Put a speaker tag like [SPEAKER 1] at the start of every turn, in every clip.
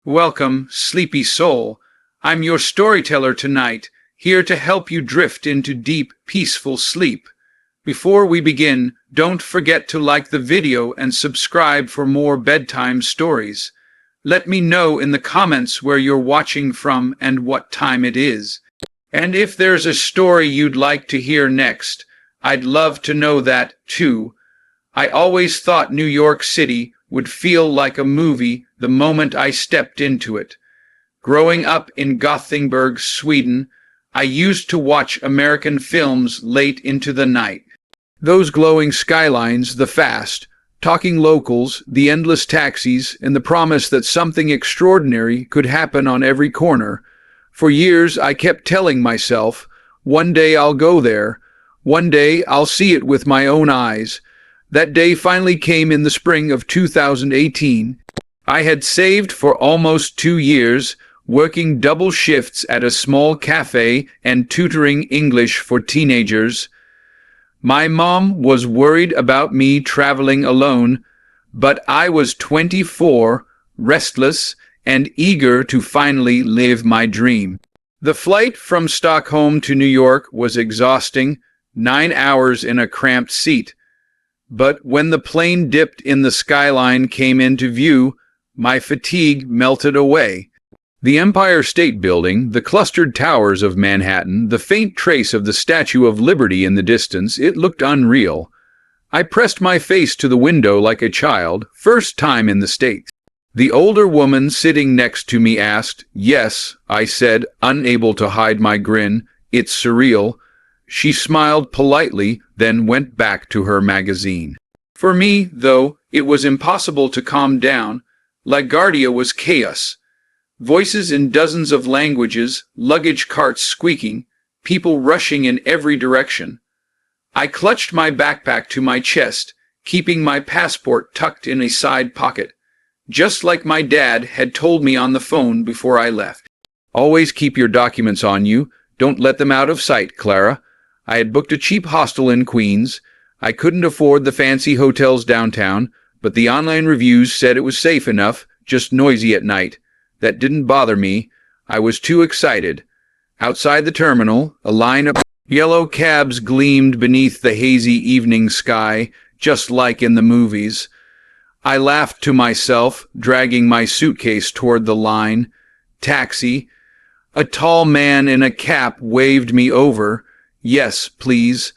[SPEAKER 1] Welcome, sleepy soul. I'm your storyteller tonight, here to help you drift into deep, peaceful sleep. Before we begin, don't forget to like the video and subscribe for more bedtime stories. Let me know in the comments where you're watching from and what time it is. And if there's a story you'd like to hear next, I'd love to know that, too. I always thought New York City would feel like a movie the moment I stepped into it. Growing up in Gothenburg, Sweden, I used to watch American films late into the night. Those glowing skylines, the fast, talking locals, the endless taxis, and the promise that something extraordinary could happen on every corner. For years I kept telling myself, one day I'll go there. One day I'll see it with my own eyes. That day finally came in the spring of 2018. I had saved for almost 2 years, working double shifts at a small cafe and tutoring English for teenagers. My mom was worried about me traveling alone, but I was 24, restless, and eager to finally live my dream. The flight from Stockholm to New York was exhausting, 9 hours in a cramped seat. But when the plane dipped in the skyline came into view, my fatigue melted away. The Empire State Building, the clustered towers of Manhattan, the faint trace of the Statue of Liberty in the distance, it looked unreal. I pressed my face to the window like a child, first time in the States. The older woman sitting next to me asked, "Yes," I said, unable to hide my grin. "It's surreal." She smiled politely, then went back to her magazine. For me, though, it was impossible to calm down. LaGuardia was chaos. Voices in dozens of languages, luggage carts squeaking, people rushing in every direction. I clutched my backpack to my chest, keeping my passport tucked in a side pocket, just like my dad had told me on the phone before I left. "Always keep your documents on you. Don't let them out of sight, Clara." I had booked a cheap hostel in Queens. I couldn't afford the fancy hotels downtown, but the online reviews said it was safe enough, just noisy at night. That didn't bother me. I was too excited. Outside the terminal, a line of yellow cabs gleamed beneath the hazy evening sky, just like in the movies. I laughed to myself, dragging my suitcase toward the line. Taxi. A tall man in a cap waved me over. "Yes, please,"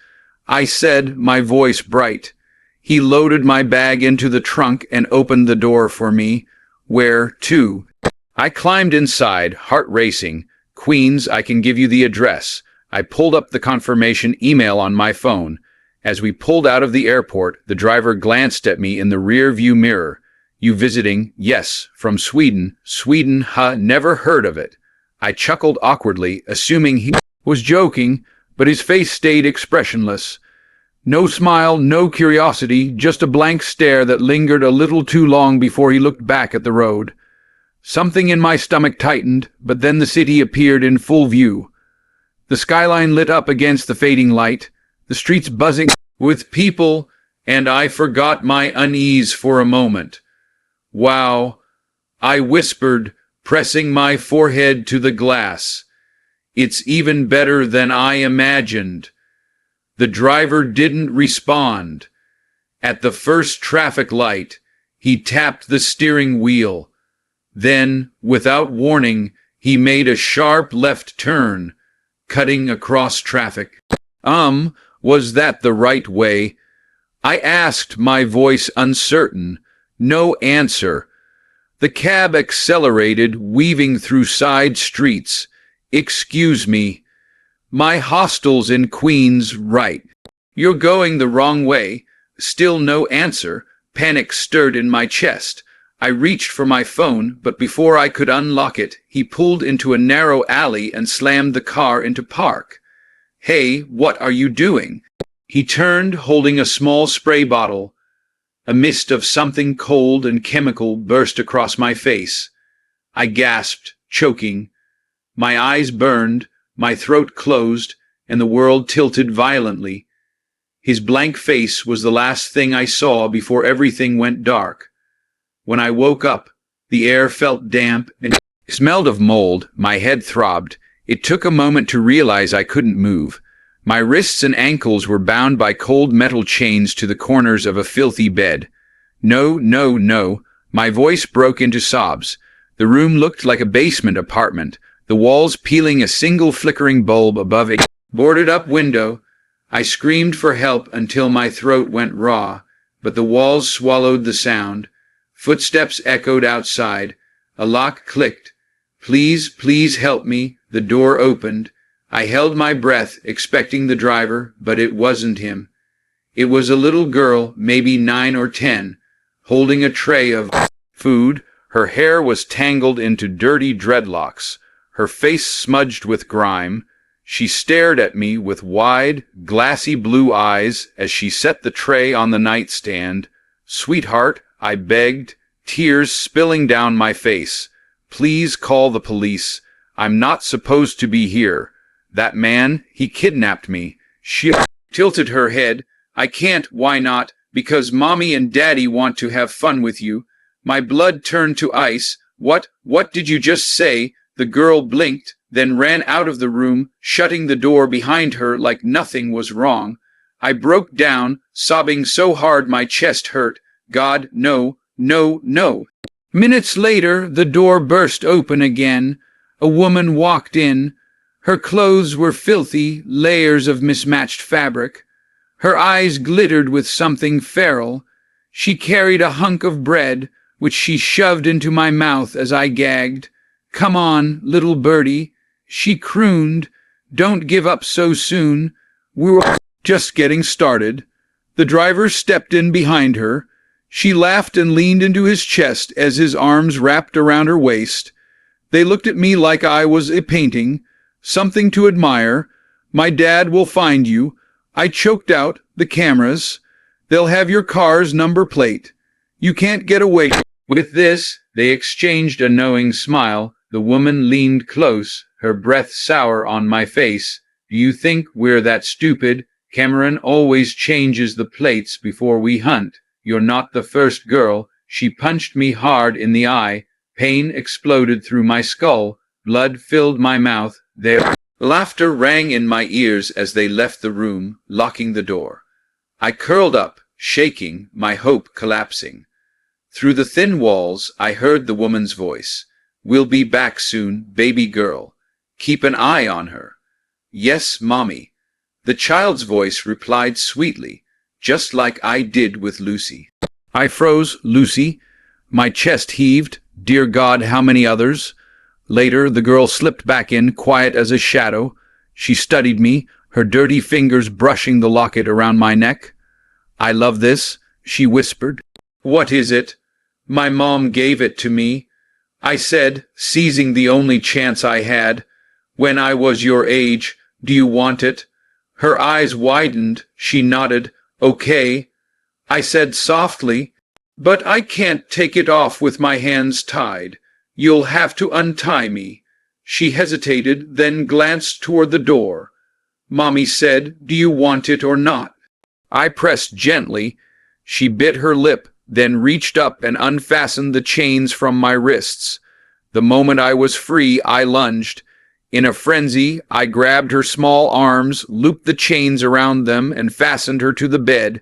[SPEAKER 1] I said, my voice bright. He loaded my bag into the trunk and opened the door for me. "Where to?" I climbed inside, heart racing. "Queens, I can give you the address." I pulled up the confirmation email on my phone. As we pulled out of the airport, the driver glanced at me in the rear-view mirror. "You visiting?" "Yes, from Sweden." "Sweden, huh? Never heard of it." I chuckled awkwardly, assuming he was joking, but his face stayed expressionless. No smile, no curiosity, just a blank stare that lingered a little too long before he looked back at the road. Something in my stomach tightened, but then the city appeared in full view. The skyline lit up against the fading light, the streets buzzing with people, and I forgot my unease for a moment. "Wow," I whispered, pressing my forehead to the glass. "It's even better than I imagined." The driver didn't respond. At the first traffic light, he tapped the steering wheel. Then, without warning, he made a sharp left turn, cutting across traffic. Was that the right way?" I asked, my voice uncertain. No answer. The cab accelerated, weaving through side streets. "Excuse me. My hostel's in Queens, right." "You're going the wrong way." Still no answer. Panic stirred in my chest. I reached for my phone, but before I could unlock it, he pulled into a narrow alley and slammed the car into park. "Hey, what are you doing?" He turned, holding a small spray bottle. A mist of something cold and chemical burst across my face. I gasped, choking. My eyes burned, my throat closed, and the world tilted violently. His blank face was the last thing I saw before everything went dark. When I woke up, The air felt damp and smelled of mold. My head throbbed. It took a moment to realize I couldn't move. My wrists and ankles were bound by cold metal chains to the corners of a filthy bed. No, no, no. My voice broke into sobs. The room looked like a basement apartment, the walls peeling a single flickering bulb above a boarded-up window. I screamed for help until my throat went raw, but the walls swallowed the sound. Footsteps echoed outside. A lock clicked. Please, please help me. The door opened. I held my breath, expecting the driver, but it wasn't him. It was a little girl, maybe 9 or 10, holding a tray of food. Her hair was tangled into dirty dreadlocks, her face smudged with grime. She stared at me with wide, glassy blue eyes as she set the tray on the nightstand. "Sweetheart," I begged, tears spilling down my face. "Please call the police. I'm not supposed to be here. That man, he kidnapped me." She tilted her head. "I can't." "Why not?" "Because Mommy and Daddy want to have fun with you." My blood turned to ice. What did you just say?" The girl blinked, then ran out of the room, shutting the door behind her like nothing was wrong. I broke down, sobbing so hard my chest hurt. God, no, no, no. Minutes later, the door burst open again. A woman walked in. Her clothes were filthy, layers of mismatched fabric. Her eyes glittered with something feral. She carried a hunk of bread, which she shoved into my mouth as I gagged. "Come on, little birdie," she crooned. "Don't give up so soon. We're just getting started." The driver stepped in behind her. She laughed and leaned into his chest as his arms wrapped around her waist. They looked at me like I was a painting, something to admire. "My dad will find you." I choked out. "The cameras. They'll have your car's number plate. You can't get away with this." They exchanged a knowing smile. The woman leaned close, her breath sour on my face. "Do you think we're that stupid? Cameron always changes the plates before we hunt. You're not the first girl." She punched me hard in the eye. Pain exploded through my skull. Blood filled my mouth. Their laughter rang in my ears as they left the room, locking the door. I curled up, shaking, my hope collapsing. Through the thin walls, I heard the woman's voice. "We'll be back soon, baby girl. Keep an eye on her." "Yes, Mommy." The child's voice replied sweetly, just like I did with Lucy. I froze. Lucy. My chest heaved. Dear God, how many others? Later, the girl slipped back in, quiet as a shadow. She studied me, her dirty fingers brushing the locket around my neck. "I love this," she whispered. "What is it?" "My mom gave it to me," I said, seizing the only chance I had. "When I was your age. Do you want it?" Her eyes widened. She nodded. "Okay," I said softly. "But I can't take it off with my hands tied. You'll have to untie me." She hesitated, then glanced toward the door. Mommy said, "Do you want it or not?" I pressed gently. She bit her lip, then reached up and unfastened the chains from my wrists. The moment I was free, I lunged. In a frenzy, I grabbed her small arms, looped the chains around them, and fastened her to the bed.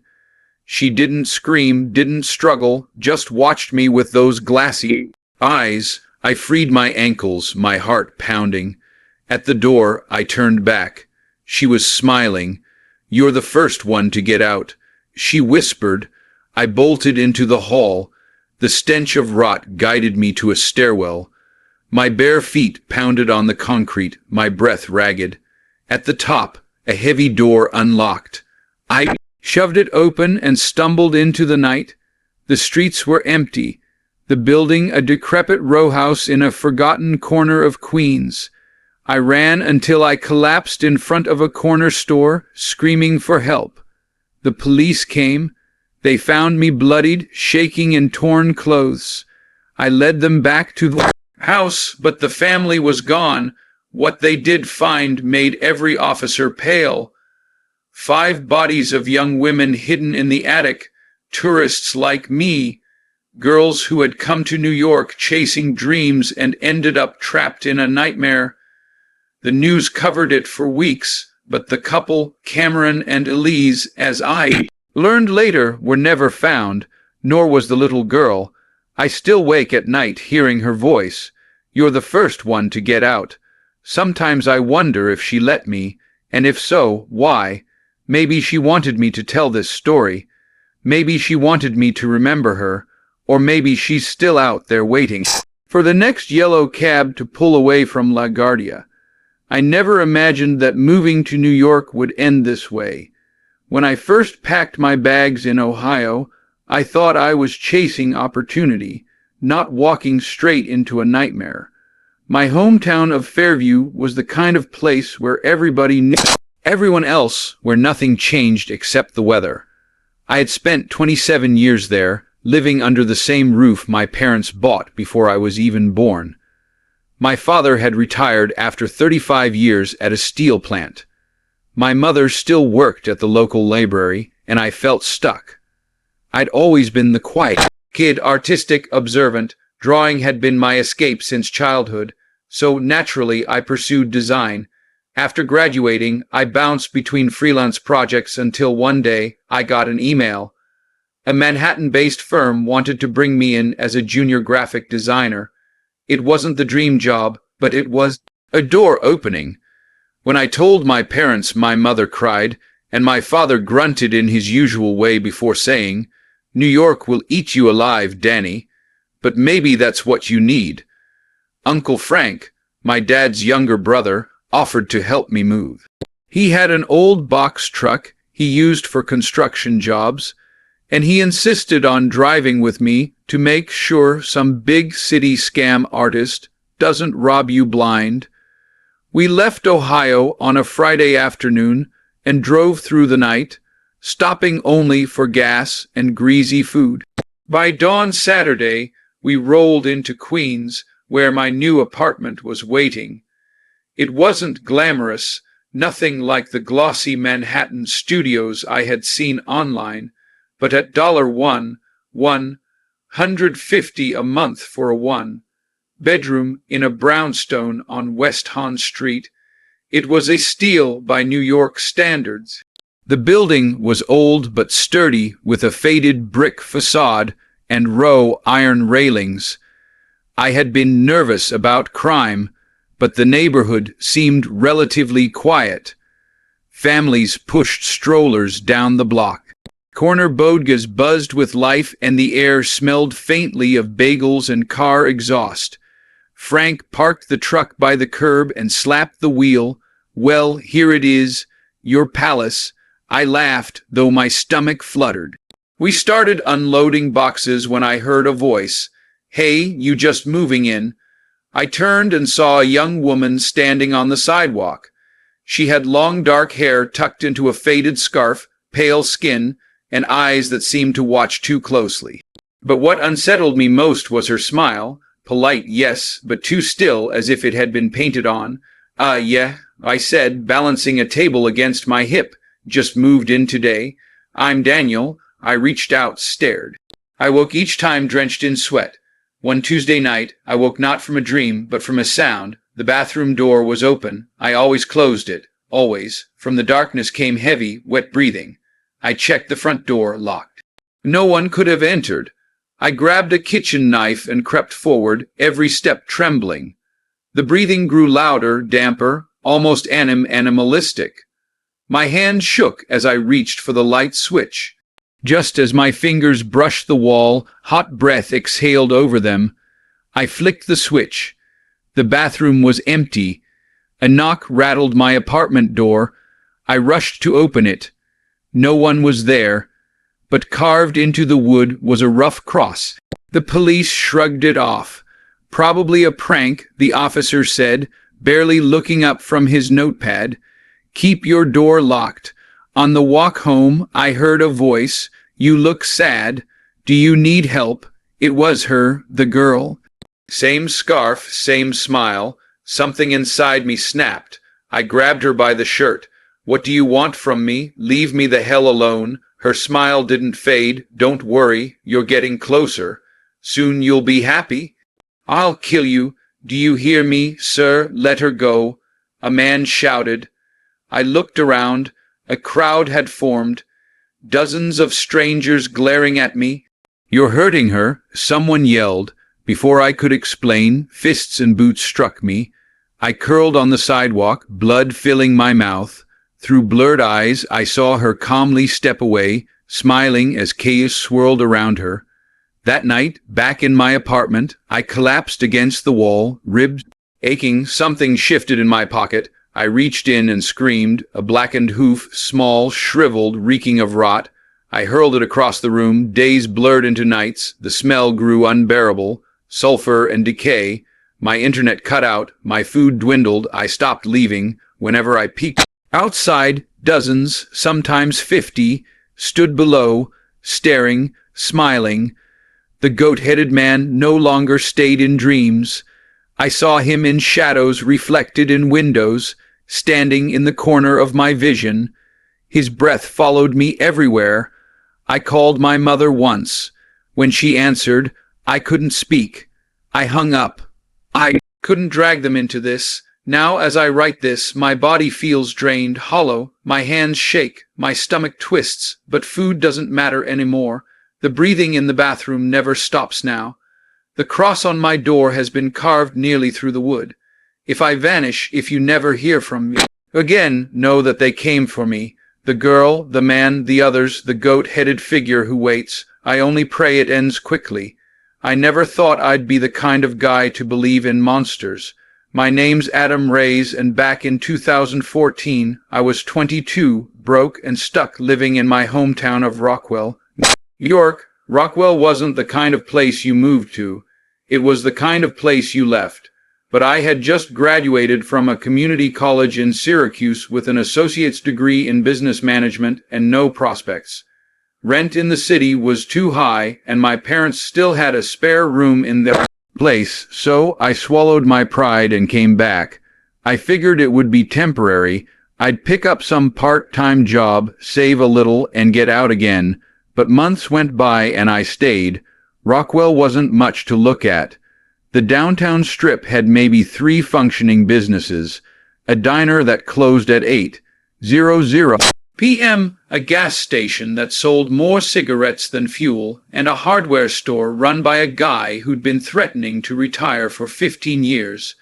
[SPEAKER 1] She didn't scream, didn't struggle, just watched me with those glassy eyes. I freed my ankles, my heart pounding. At the door, I turned back. She was smiling. "You're the first one to get out," she whispered. I bolted into the hall. The stench of rot guided me to a stairwell. My bare feet pounded on the concrete, my breath ragged. At the top, a heavy door unlocked. I shoved it open and stumbled into the night. The streets were empty. The building a decrepit row house in a forgotten corner of Queens. I ran until I collapsed in front of a corner store, screaming for help. The police came. They found me bloodied, shaking in torn clothes. I led them back to the house, but the family was gone. What they did find made every officer pale. 5 bodies of young women hidden in the attic, tourists like me. Girls who had come to New York chasing dreams and ended up trapped in a nightmare. The news covered it for weeks, but the couple, Cameron and Elise, as I learned later, were never found, nor was the little girl. I still wake at night hearing her voice. You're the first one to get out. Sometimes I wonder if she let me, and if so, why. Maybe she wanted me to tell this story. Maybe she wanted me to remember her, or maybe she's still out there waiting for the next yellow cab to pull away from LaGuardia. I never imagined that moving to New York would end this way. When I first packed my bags in Ohio, I thought I was chasing opportunity, not walking straight into a nightmare. My hometown of Fairview was the kind of place where everybody knew everyone else, where nothing changed except the weather. I had spent 27 years there, living under the same roof my parents bought before I was even born. My father had retired after 35 years at a steel plant. My mother still worked at the local library, and I felt stuck. I'd always been the quiet kid, artistic, observant. Drawing had been my escape since childhood, so naturally I pursued design. After graduating, I bounced between freelance projects until one day I got an email. A Manhattan-based firm wanted to bring me in as a junior graphic designer. It wasn't the dream job, but it was a door opening. When I told my parents, my mother cried, and my father grunted in his usual way before saying, "New York will eat you alive, Danny, but maybe that's what you need." Uncle Frank, my dad's younger brother, offered to help me move. He had an old box truck he used for construction jobs, and he insisted on driving with me to make sure some big city scam artist doesn't rob you blind. We left Ohio on a Friday afternoon and drove through the night, stopping only for gas and greasy food. By dawn Saturday, we rolled into Queens, where my new apartment was waiting. It wasn't glamorous, nothing like the glossy Manhattan studios I had seen online, but at $150 a month for a one-bedroom in a brownstone on West Hahn Street, it was a steal by New York standards. The building was old but sturdy, with a faded brick facade and row iron railings. I had been nervous about crime, but the neighborhood seemed relatively quiet. Families pushed strollers down the block. Corner bodegas buzzed with life, and the air smelled faintly of bagels and car exhaust. Frank parked the truck by the curb and slapped the wheel. "Well, here it is, your palace." I laughed, though my stomach fluttered. We started unloading boxes when I heard a voice. "Hey, you just moving in?" I turned and saw a young woman standing on the sidewalk. She had long dark hair tucked into a faded scarf, pale skin, and eyes that seemed to watch too closely. But what unsettled me most was her smile, polite, yes, but too still, as if it had been painted on. Yeah," I said, balancing a table against my hip. "Just moved in today. I'm Daniel." I reached out, stared. I woke each time drenched in sweat. One Tuesday night, I woke not from a dream, but from a sound. The bathroom door was open. I always closed it, always. From the darkness came heavy, wet breathing. I checked the front door, locked. No one could have entered. I grabbed a kitchen knife and crept forward, every step trembling. The breathing grew louder, damper, almost animalistic. My hand shook as I reached for the light switch. Just as my fingers brushed the wall, hot breath exhaled over them. I flicked the switch. The bathroom was empty. A knock rattled my apartment door. I rushed to open it. No one was there, but carved into the wood was a rough cross. The police shrugged it off. "Probably a prank," the officer said, barely looking up from his notepad. "Keep your door locked." On the walk home, I heard a voice. "You look sad. Do you need help?" It was her, the girl. Same scarf, same smile. Something inside me snapped. I grabbed her by the shirt. "What do you want from me? Leave me the hell alone." Her smile didn't fade. "Don't worry, you're getting closer." Soon you'll be happy. I'll kill you. Do you hear me, sir? Let her go. A man shouted. I looked around. A crowd had formed. Dozens of strangers glaring at me. You're hurting her, someone yelled. Before I could explain, fists and boots struck me. I curled on the sidewalk, blood filling my mouth. Through blurred eyes, I saw her calmly step away, smiling as chaos swirled around her. That night, back in my apartment, I collapsed against the wall, ribs aching. Something shifted in my pocket. I reached in and screamed, a blackened hoof, small, shriveled, reeking of rot. I hurled it across the room. Days blurred into nights. The smell grew unbearable. Sulfur and decay. My internet cut out. My food dwindled. I stopped leaving. Whenever I peeked outside, dozens, sometimes 50, stood below, staring, smiling. The goat-headed man no longer stayed in dreams. I saw him in shadows reflected in windows, standing in the corner of my vision. His breath followed me everywhere. I called my mother once. When she answered, I couldn't speak. I hung up. I couldn't drag them into this. Now, as I write this, my body feels drained, hollow. My hands shake, my stomach twists, but food doesn't matter anymore. The breathing in the bathroom never stops now. The cross on my door has been carved nearly through the wood. If I vanish, if you never hear from me again, know that they came for me. The girl, the man, the others, the goat-headed figure who waits. I only pray it ends quickly. I never thought I'd be the kind of guy to believe in monsters. My name's Adam Reyes, and back in 2014, I was 22, broke and stuck living in my hometown of Rockwell, New York. Rockwell wasn't the kind of place you moved to. It was the kind of place you left. But I had just graduated from a community college in Syracuse with an associate's degree in business management and no prospects. Rent in the city was too high, and my parents still had a spare room in their place, so I swallowed my pride and came back. I figured it would be temporary. I'd pick up some part-time job, save a little, and get out again. But months went by and I stayed. Rockwell wasn't much to look at. The downtown strip had maybe 3 functioning businesses, a diner that closed at 8:00 p.m., a gas station that sold more cigarettes than fuel, and a hardware store run by a guy who'd been threatening to retire for 15 years.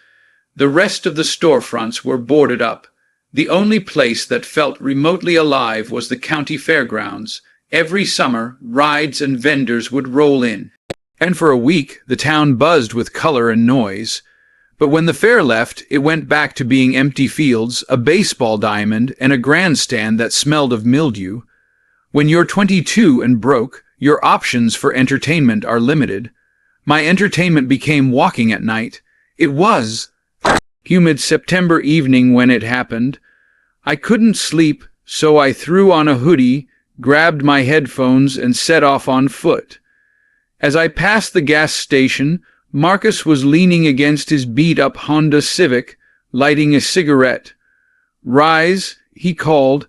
[SPEAKER 1] The rest of the storefronts were boarded up. The only place that felt remotely alive was the county fairgrounds. Every summer, rides and vendors would roll in, and for a week the town buzzed with color and noise. But when the fair left, it went back to being empty fields, a baseball diamond, and a grandstand that smelled of mildew. When you're 22 and broke, your options for entertainment are limited. My entertainment became walking at night. It was humid September evening when it happened. I couldn't sleep, so I threw on a hoodie, grabbed my headphones, and set off on foot. As I passed the gas station, Marcus was leaning against his beat-up Honda Civic, lighting a cigarette. "Rise," he called.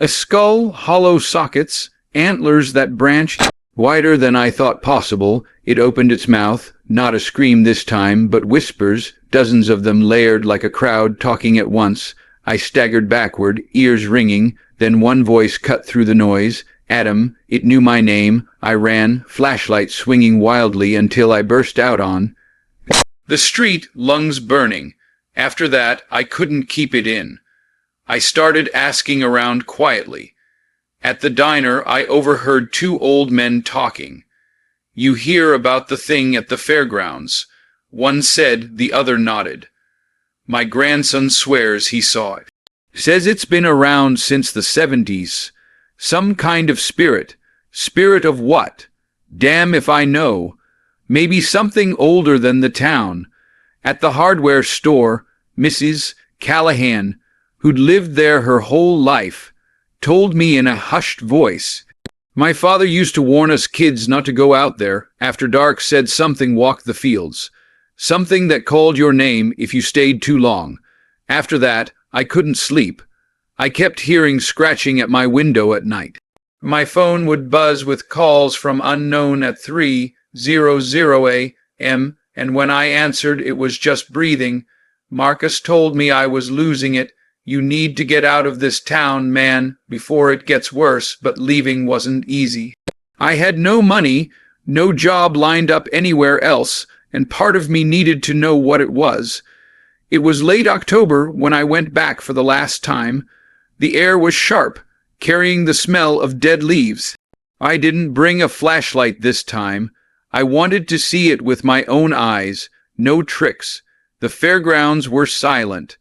[SPEAKER 1] A skull, hollow sockets, antlers that branched wider than I thought possible. It opened its mouth, not a scream this time, but whispers, dozens of them layered like a crowd talking at once. I staggered backward, ears ringing. Then one voice cut through the noise. Adam. It knew my name. I ran, flashlight swinging wildly until I burst out on the street, lungs burning. After that, I couldn't keep it in. I started asking around quietly. At the diner, I overheard 2 old men talking. "You hear about the thing at the fairgrounds?" One said, the other nodded. "My grandson swears he saw it. Says it's been around since the 70s. Some kind of spirit. Spirit of what? Damn if I know. Maybe something older than the town. At the hardware store, Mrs. Callahan, who'd lived there her whole life, told me in a hushed voice. My father used to warn us kids not to go out there. After dark, said something walked the fields. Something that called your name if you stayed too long. After that, I couldn't sleep. I kept hearing scratching at my window at night. My phone would buzz with calls from unknown at 3, a.m., and when I answered it was just breathing. Marcus told me I was losing it. You need to get out of this town, man, before it gets worse, but leaving wasn't easy. I had no money, no job lined up anywhere else, and part of me needed to know what it was. It was late October when I went back for the last time. The air was sharp, carrying the smell of dead leaves. I didn't bring a flashlight this time. I wanted to see it with my own eyes. No tricks. The fairgrounds were silent.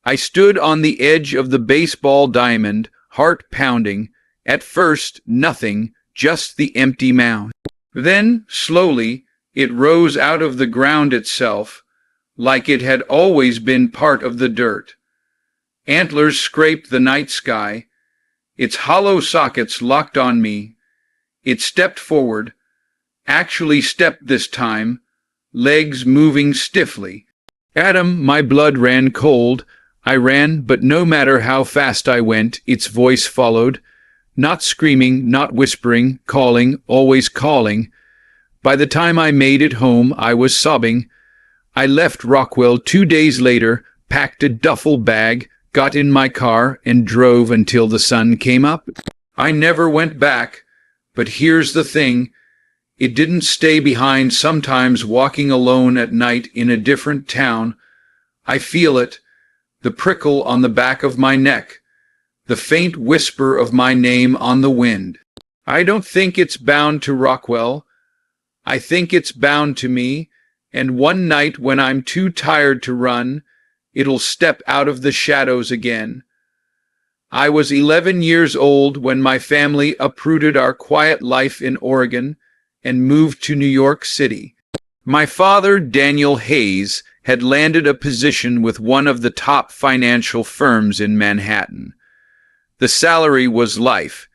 [SPEAKER 1] I stood on the edge of the baseball diamond, heart pounding. At first, nothing, just the empty mound. Then, slowly, it rose out of the ground itself, like it had always been part of the dirt. Antlers scraped the night sky. Its hollow sockets locked on me. It stepped forward, actually stepped this time, legs moving stiffly. Adam, my blood ran cold. I ran, but no matter how fast I went, its voice followed. Not screaming, not whispering, calling, always calling. By the time I made it home, I was sobbing. I left Rockwell 2 days later, packed a duffel bag, got in my car, and drove until the sun came up. I never went back, but here's the thing. It didn't stay behind, sometimes walking alone at night in a different town. I feel it, the prickle on the back of my neck, the faint whisper of my name on the wind. I don't think it's bound to Rockwell. I think it's bound to me, and one night when I'm too tired to run, it'll step out of the shadows again. I was 11 years old when my family uprooted our quiet life in Oregon and moved to New York City. My father, Daniel Hayes, had landed a position with one of the top financial firms in Manhattan. The salary was life,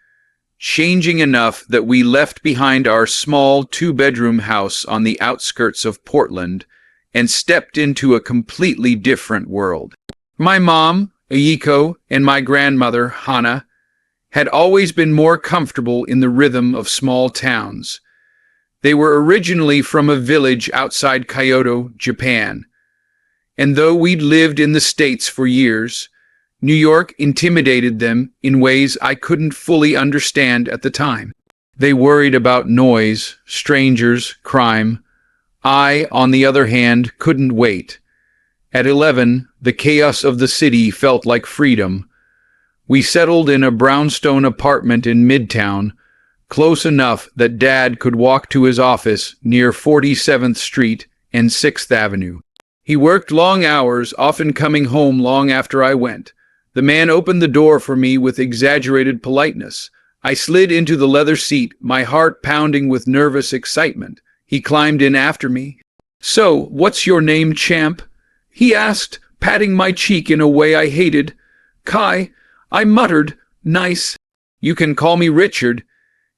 [SPEAKER 1] changing enough that we left behind our small 2-bedroom house on the outskirts of Portland and stepped into a completely different world. My mom, Ayiko, and my grandmother, Hana, had always been more comfortable in the rhythm of small towns. They were originally from a village outside Kyoto, Japan. And though we'd lived in the States for years, New York intimidated them in ways I couldn't fully understand at the time. They worried about noise, strangers, crime. I, on the other hand, couldn't wait. At 11, the chaos of the city felt like freedom. We settled in a brownstone apartment in Midtown, close enough that Dad could walk to his office near 47th Street and 6th Avenue. He worked long hours, often coming home long after I went. The man opened the door for me with exaggerated politeness. I slid into the leather seat, my heart pounding with nervous excitement. He climbed in after me. "So, what's your name, champ?" he asked, patting my cheek in a way I hated. "Kai," I muttered. "Nice." "You can call me Richard,"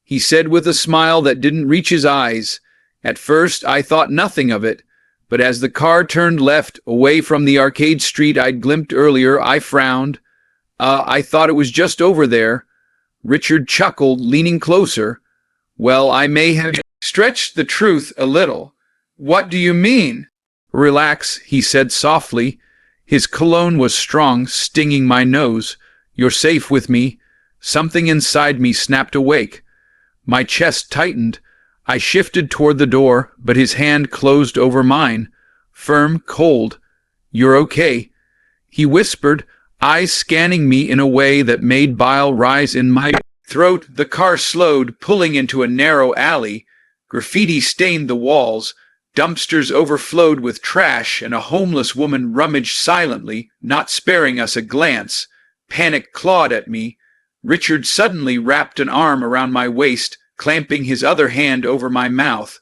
[SPEAKER 1] he said with a smile that didn't reach his eyes. At first, I thought nothing of it, but as the car turned left, away from the arcade street I'd glimpsed earlier, I frowned. I thought it was just over there." Richard chuckled, leaning closer. "Well, I may have stretched the truth a little." "What do you mean?" "Relax," he said softly. His cologne was strong, stinging my nose. "You're safe with me." Something inside me snapped awake. My chest tightened. I shifted toward the door, but his hand closed over mine. Firm, cold. "You're okay," he whispered, eyes scanning me in a way that made bile rise in my throat. The car slowed, pulling into a narrow alley. Graffiti stained the walls. Dumpsters overflowed with trash, and a homeless woman rummaged silently, not sparing us a glance. Panic clawed at me. Richard suddenly wrapped an arm around my waist, clamping his other hand over my mouth.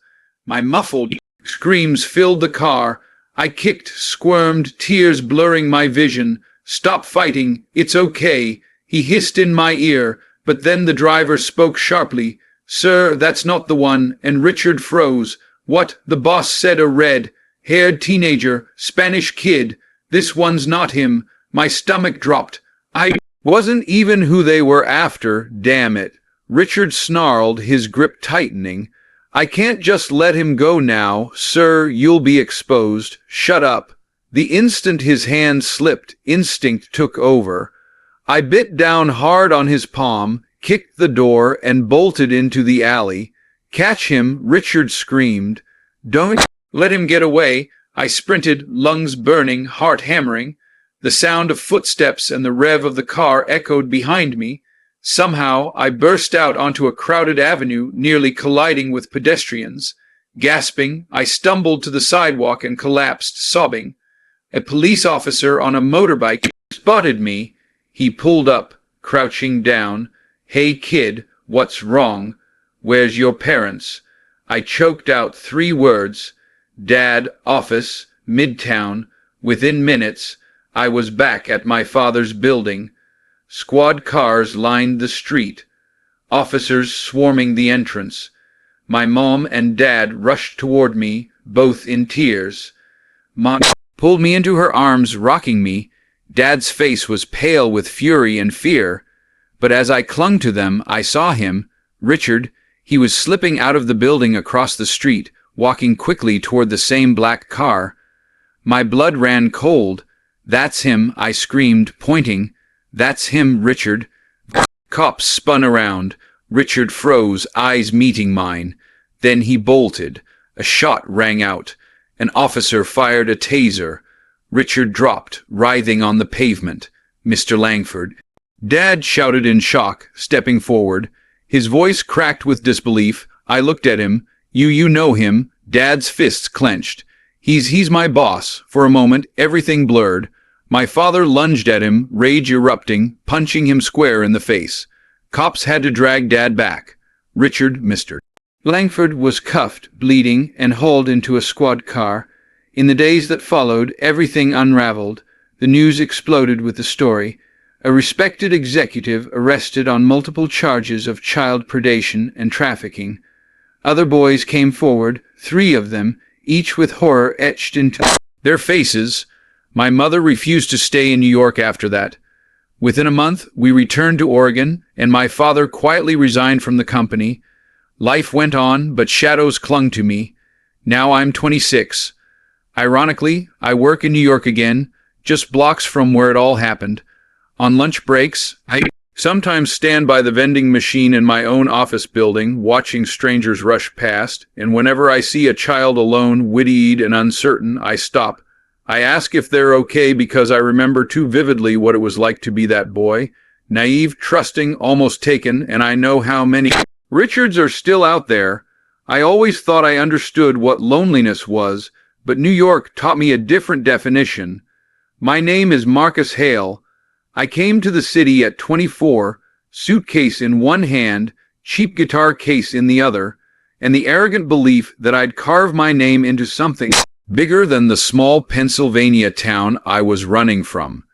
[SPEAKER 1] My muffled screams filled the car. I kicked, squirmed, tears blurring my vision. "Stop fighting, it's okay," he hissed in my ear, but then the driver spoke sharply. "Sir, that's not the one," and Richard froze. "What?" The boss said, a red-haired teenager, Spanish kid. "This one's not him." My stomach dropped. I wasn't even who they were after, damn it. Richard snarled, his grip tightening. I can't just let him go now, sir, you'll be exposed. Shut up. The instant his hand slipped, instinct took over. I bit down hard on his palm, kicked the door, and bolted into the alley. Catch him, Richard screamed. Don't let him get away. I sprinted, lungs burning, heart hammering. The sound of footsteps and the rev of the car echoed behind me. Somehow, I burst out onto a crowded avenue, nearly colliding with pedestrians. Gasping, I stumbled to the sidewalk and collapsed, sobbing. A police officer on a motorbike spotted me. He pulled up, crouching down. Hey kid, what's wrong? Where's your parents? I choked out 3 words. Dad, office, Midtown. Within minutes, I was back at my father's building. Squad cars lined the street, officers swarming the entrance. My mom and dad rushed toward me, both in tears. Mom pulled me into her arms, rocking me. Dad's face was pale with fury and fear. But as I clung to them, I saw him, Richard. He was slipping out of the building across the street, walking quickly toward the same black car. My blood ran cold. That's him, I screamed, pointing. That's him, Richard. Cops spun around. Richard froze, eyes meeting mine. Then he bolted. A shot rang out. An officer fired a taser. Richard dropped, writhing on the pavement. Mr. Langford. Dad shouted in shock, stepping forward. His voice cracked with disbelief. I looked at him. You know him. Dad's fists clenched. He's my boss. For a moment, everything blurred. My father lunged at him, rage erupting, punching him square in the face. Cops had to drag Dad back. Richard, Mr. Langford was cuffed, bleeding, and hauled into a squad car. In the days that followed, everything unraveled. The news exploded with the story. A respected executive arrested on multiple charges of child predation and trafficking. Other boys came forward, 3 of them, each with horror etched into their faces. My mother refused to stay in New York after that. Within a month, we returned to Oregon, and my father quietly resigned from the company. Life went on, but shadows clung to me. Now I'm 26. Ironically, I work in New York again, just blocks from where it all happened. On lunch breaks, I sometimes stand by the vending machine in my own office building, watching strangers rush past, and whenever I see a child alone, witty-eyed and uncertain, I stop. I ask if they're okay because I remember too vividly what it was like to be that boy. Naive, trusting, almost taken, and I know how many Richards are still out there. I always thought I understood what loneliness was, but New York taught me a different definition. My name is Marcus Hale. I came to the city at 24, suitcase in one hand, cheap guitar case in the other, and the arrogant belief that I'd carve my name into something bigger than the small Pennsylvania town I was running from.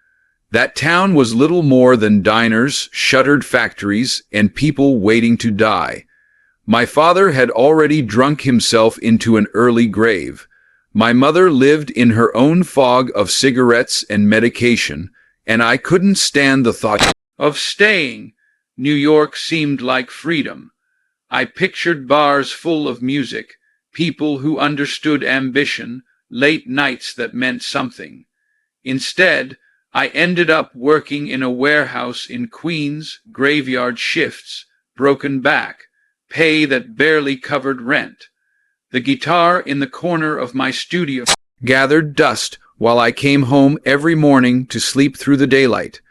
[SPEAKER 1] That town was little more than diners, shuttered factories, and people waiting to die. My father had already drunk himself into an early grave. My mother lived in her own fog of cigarettes and medication, and I couldn't stand the thought of staying. New York seemed like freedom. I pictured bars full of music, people who understood ambition, late nights that meant something. Instead, I ended up working in a warehouse in Queens, graveyard shifts, broken back, pay that barely covered rent. The guitar in the corner of my studio gathered dust while I came home every morning to sleep through the daylight,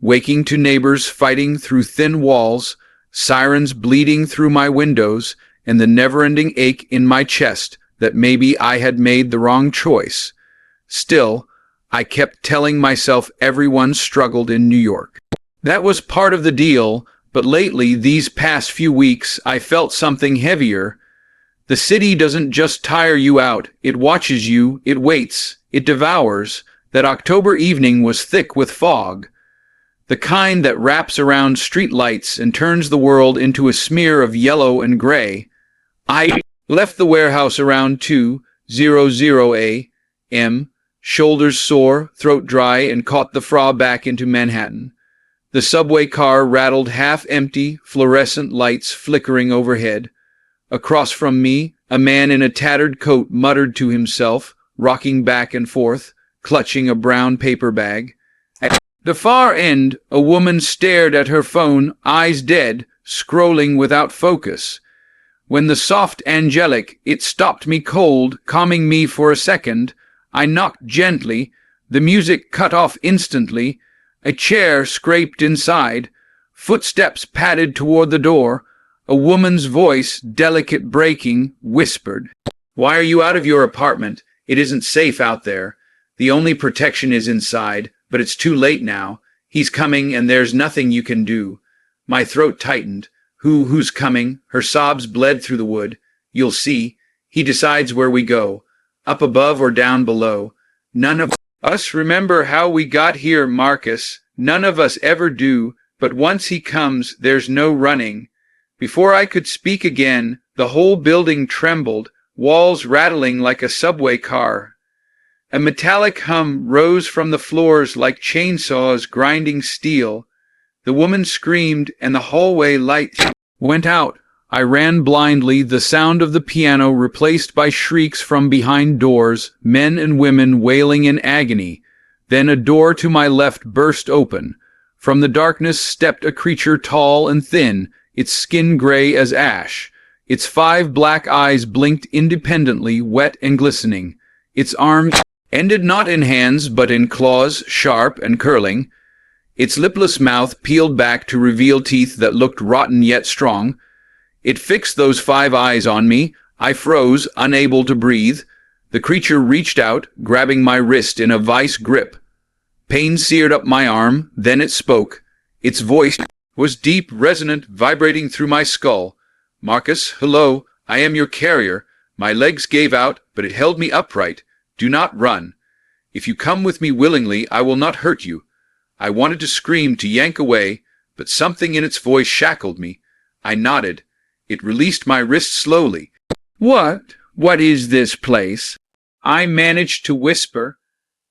[SPEAKER 1] waking to neighbors fighting through thin walls, sirens bleeding through my windows, and the never-ending ache in my chest that maybe I had made the wrong choice. Still, I kept telling myself everyone struggled in New York. That was part of the deal, but lately, these past few weeks, I felt something heavier. The city doesn't just tire you out, it watches you, it waits, it devours. That October evening was thick with fog, the kind that wraps around streetlights and turns the world into a smear of yellow and gray. I left the warehouse around 2:00 a.m., shoulders sore, throat dry, and caught the FRA back into Manhattan. The subway car rattled half-empty, fluorescent lights flickering overhead. Across from me, a man in a tattered coat muttered to himself, rocking back and forth, clutching a brown paper bag. At the far end, a woman stared at her phone, eyes dead, scrolling without focus. When the soft angelic, it stopped me cold, calming me for a second. I knocked gently. The music cut off instantly. A chair scraped inside. Footsteps padded toward the door. A woman's voice, delicate breaking, whispered, "Why are you out of your apartment? It isn't safe out there. The only protection is inside, but it's too late now. He's coming and there's nothing you can do." My throat tightened. Who's coming? Her sobs bled through the wood. "You'll see. He decides where we go. Up above or down below. None of us remember how we got here, Marcus. None of us ever do, but once he comes, there's no running." Before I could speak again, the whole building trembled, walls rattling like a subway car. A metallic hum rose from the floors like chainsaws grinding steel. The woman screamed, and the hallway light went out. I ran blindly, the sound of the piano replaced by shrieks from behind doors, men and women wailing in agony. Then a door to my left burst open. From the darkness stepped a creature tall and thin, its skin gray as ash. Its 5 black eyes blinked independently, wet and glistening. Its arms ended not in hands, but in claws, sharp and curling. Its lipless mouth peeled back to reveal teeth that looked rotten yet strong. It fixed those 5 eyes on me. I froze, unable to breathe. The creature reached out, grabbing my wrist in a vice grip. Pain seared up my arm, then it spoke. Its voice was deep, resonant, vibrating through my skull. "Marcus, hello, I am your carrier. My legs gave out, but it held me upright. Do not run. If you come with me willingly, I will not hurt you." I wanted to scream, to yank away, but something in its voice shackled me. I nodded. It released my wrist slowly. What is this place?" I managed to whisper.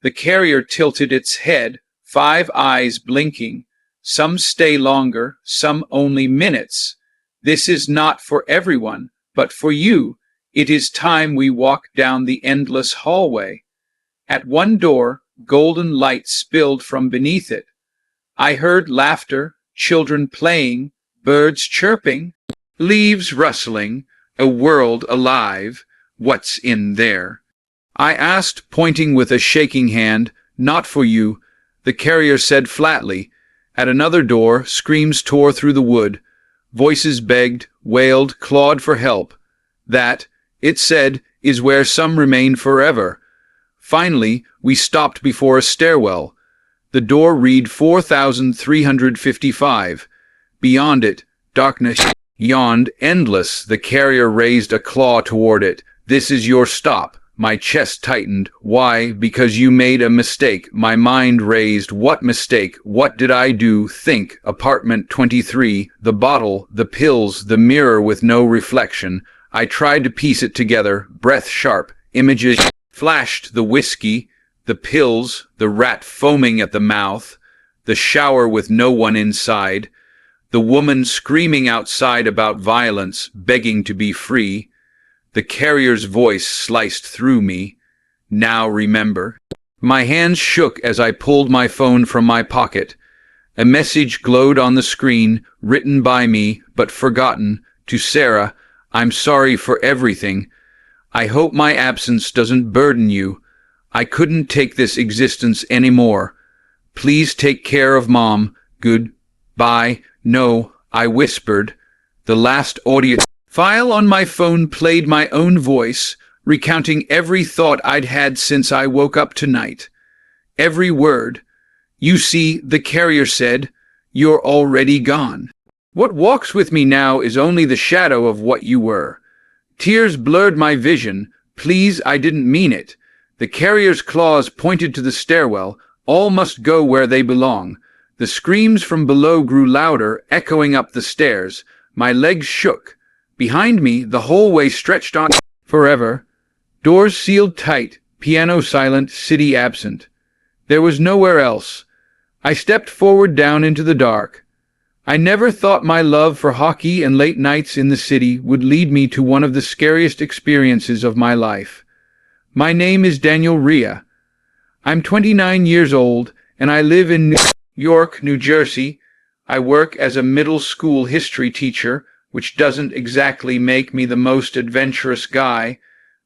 [SPEAKER 1] The carrier tilted its head, 5 eyes blinking. "Some stay longer, some only minutes. This is not for everyone, but for you. It is time we walk down the endless hallway." At one door, golden light spilled from beneath it. I heard laughter, children playing, birds chirping, leaves rustling, a world alive. "What's in there?" I asked, pointing with a shaking hand. "Not for you," the carrier said flatly. At another door, screams tore through the wood. Voices begged, wailed, clawed for help. "That," it said, "is where some remain forever." Finally, we stopped before a stairwell. The door read 4355. Beyond it, darkness yawned, endless. The carrier raised a claw toward it. "This is your stop." My chest tightened. "Why?" "Because you made a mistake." My mind raised. What mistake? What did I do? Think. Apartment 23. The bottle, the pills, the mirror with no reflection. I tried to piece it together, breath sharp. Images flashed: the whiskey, the pills, the rat foaming at the mouth, the shower with no one inside, the woman screaming outside about violence, begging to be free. The carrier's voice sliced through me. "Now remember." My hands shook as I pulled my phone from my pocket. A message glowed on the screen, written by me, but forgotten. To Sarah, "I'm sorry for everything. I hope my absence doesn't burden you. I couldn't take this existence anymore. Please take care of Mom. Goodbye." "No," I whispered. The last audio file on my phone played my own voice, recounting every thought I'd had since I woke up tonight. Every word. "You see," the carrier said, "you're already gone. What walks with me now is only the shadow of what you were." Tears blurred my vision. "Please, I didn't mean it." The carrier's claws pointed to the stairwell. All must go where they belong. The screams from below grew louder, echoing up the stairs. My legs shook. Behind me, the hallway stretched on forever. Doors sealed tight, piano silent, city absent. There was nowhere else. I stepped forward down into the dark. I never thought my love for hockey and late nights in the city would lead me to one of the scariest experiences of my life. My name is Daniel Rhea. I'm 29 years old, and I live in New York, New Jersey. I work as a middle school history teacher, which doesn't exactly make me the most adventurous guy,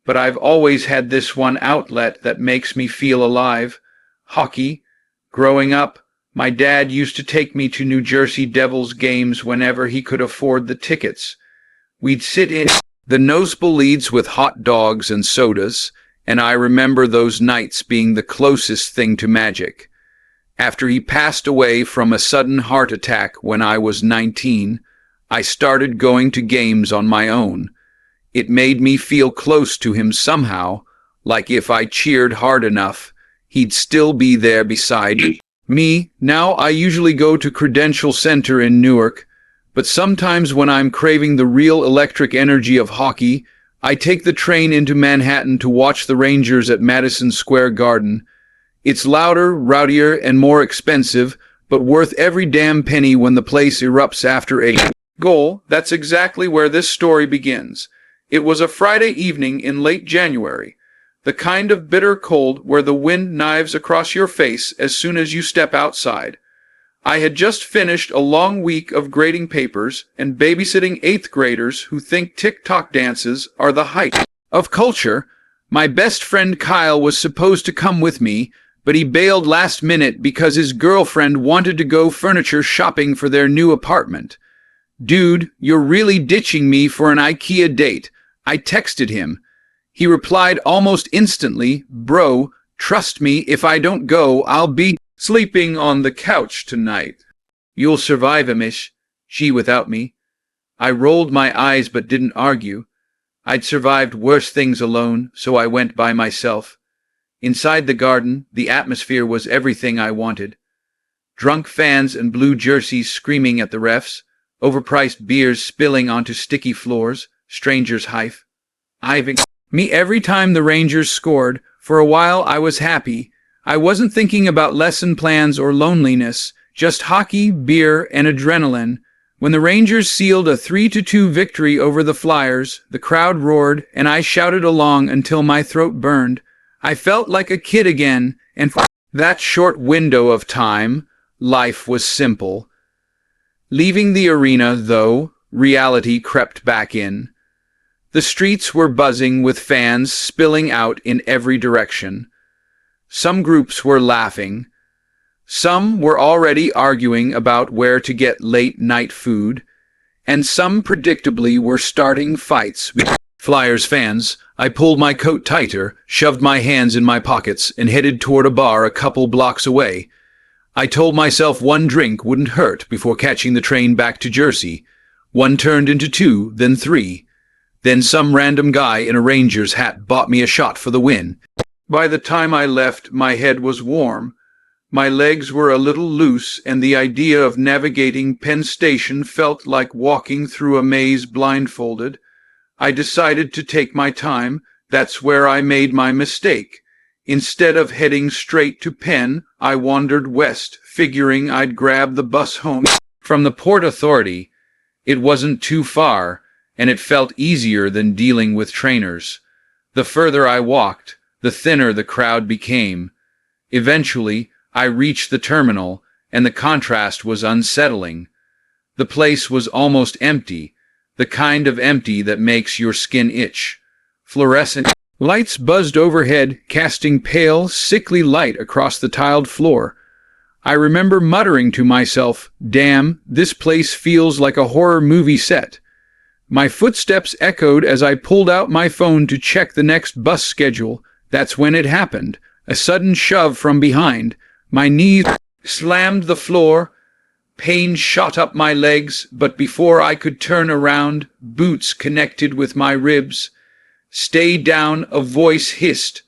[SPEAKER 1] but I've always had this one outlet that makes me feel alive: hockey. Growing up, my dad used to take me to New Jersey Devils games whenever he could afford the tickets. We'd sit in the nosebleeds with hot dogs and sodas, and I remember those nights being the closest thing to magic. After he passed away from a sudden heart attack when I was 19, I started going to games on my own. It made me feel close to him somehow, like if I cheered hard enough, he'd still be there beside me. Now I usually go to Credential Center in Newark, but sometimes when I'm craving the real electric energy of hockey, I take the train into Manhattan to watch the Rangers at Madison Square Garden. It's louder, rowdier, and more expensive, but worth every damn penny when the place erupts after a goal. That's exactly where this story begins. It was a Friday evening in late January, the kind of bitter cold where the wind knives across your face as soon as you step outside. I had just finished a long week of grading papers and babysitting 8th graders who think TikTok dances are the height of culture. My best friend Kyle was supposed to come with me, but he bailed last minute because his girlfriend wanted to go furniture shopping for their new apartment. "Dude, you're really ditching me for an IKEA date," I texted him. He replied almost instantly, "Bro, trust me, if I don't go, I'll be sleeping on the couch tonight." "You'll survive, Amish. She without me." I rolled my eyes but didn't argue. I'd survived worse things alone, so I went by myself. Inside the garden, the atmosphere was everything I wanted. Drunk fans and blue jerseys screaming at the refs, overpriced beers spilling onto sticky floors, strangers hiving me every time the Rangers scored. For a while I was happy. I wasn't thinking about lesson plans or loneliness, just hockey, beer, and adrenaline. When the Rangers sealed a 3-2 victory over the Flyers, the crowd roared, and I shouted along until my throat burned. I felt like a kid again, and for that short window of time, life was simple. Leaving the arena, though, reality crept back in. The streets were buzzing with fans spilling out in every direction. Some groups were laughing. Some were already arguing about where to get late-night food. And some predictably were starting fights with Flyers fans. I pulled my coat tighter, shoved my hands in my pockets, and headed toward a bar a couple blocks away. I told myself one drink wouldn't hurt before catching the train back to Jersey. One turned into 2, then 3. Then some random guy in a Rangers hat bought me a shot for the win. By the time I left, my head was warm. My legs were a little loose, and the idea of navigating Penn Station felt like walking through a maze blindfolded. I decided to take my time. That's where I made my mistake. Instead of heading straight to Penn, I wandered west, figuring I'd grab the bus home from the Port Authority. It wasn't too far, and it felt easier than dealing with trainers. The further I walked, the thinner the crowd became. Eventually, I reached the terminal, and the contrast was unsettling. The place was almost empty, the kind of empty that makes your skin itch. Fluorescent lights buzzed overhead, casting pale, sickly light across the tiled floor. I remember muttering to myself, "Damn, this place feels like a horror movie set." My footsteps echoed as I pulled out my phone to check the next bus schedule. That's when it happened. A sudden shove from behind. My knees slammed the floor. Pain shot up my legs, but before I could turn around, boots connected with my ribs. "Stay down," a voice hissed.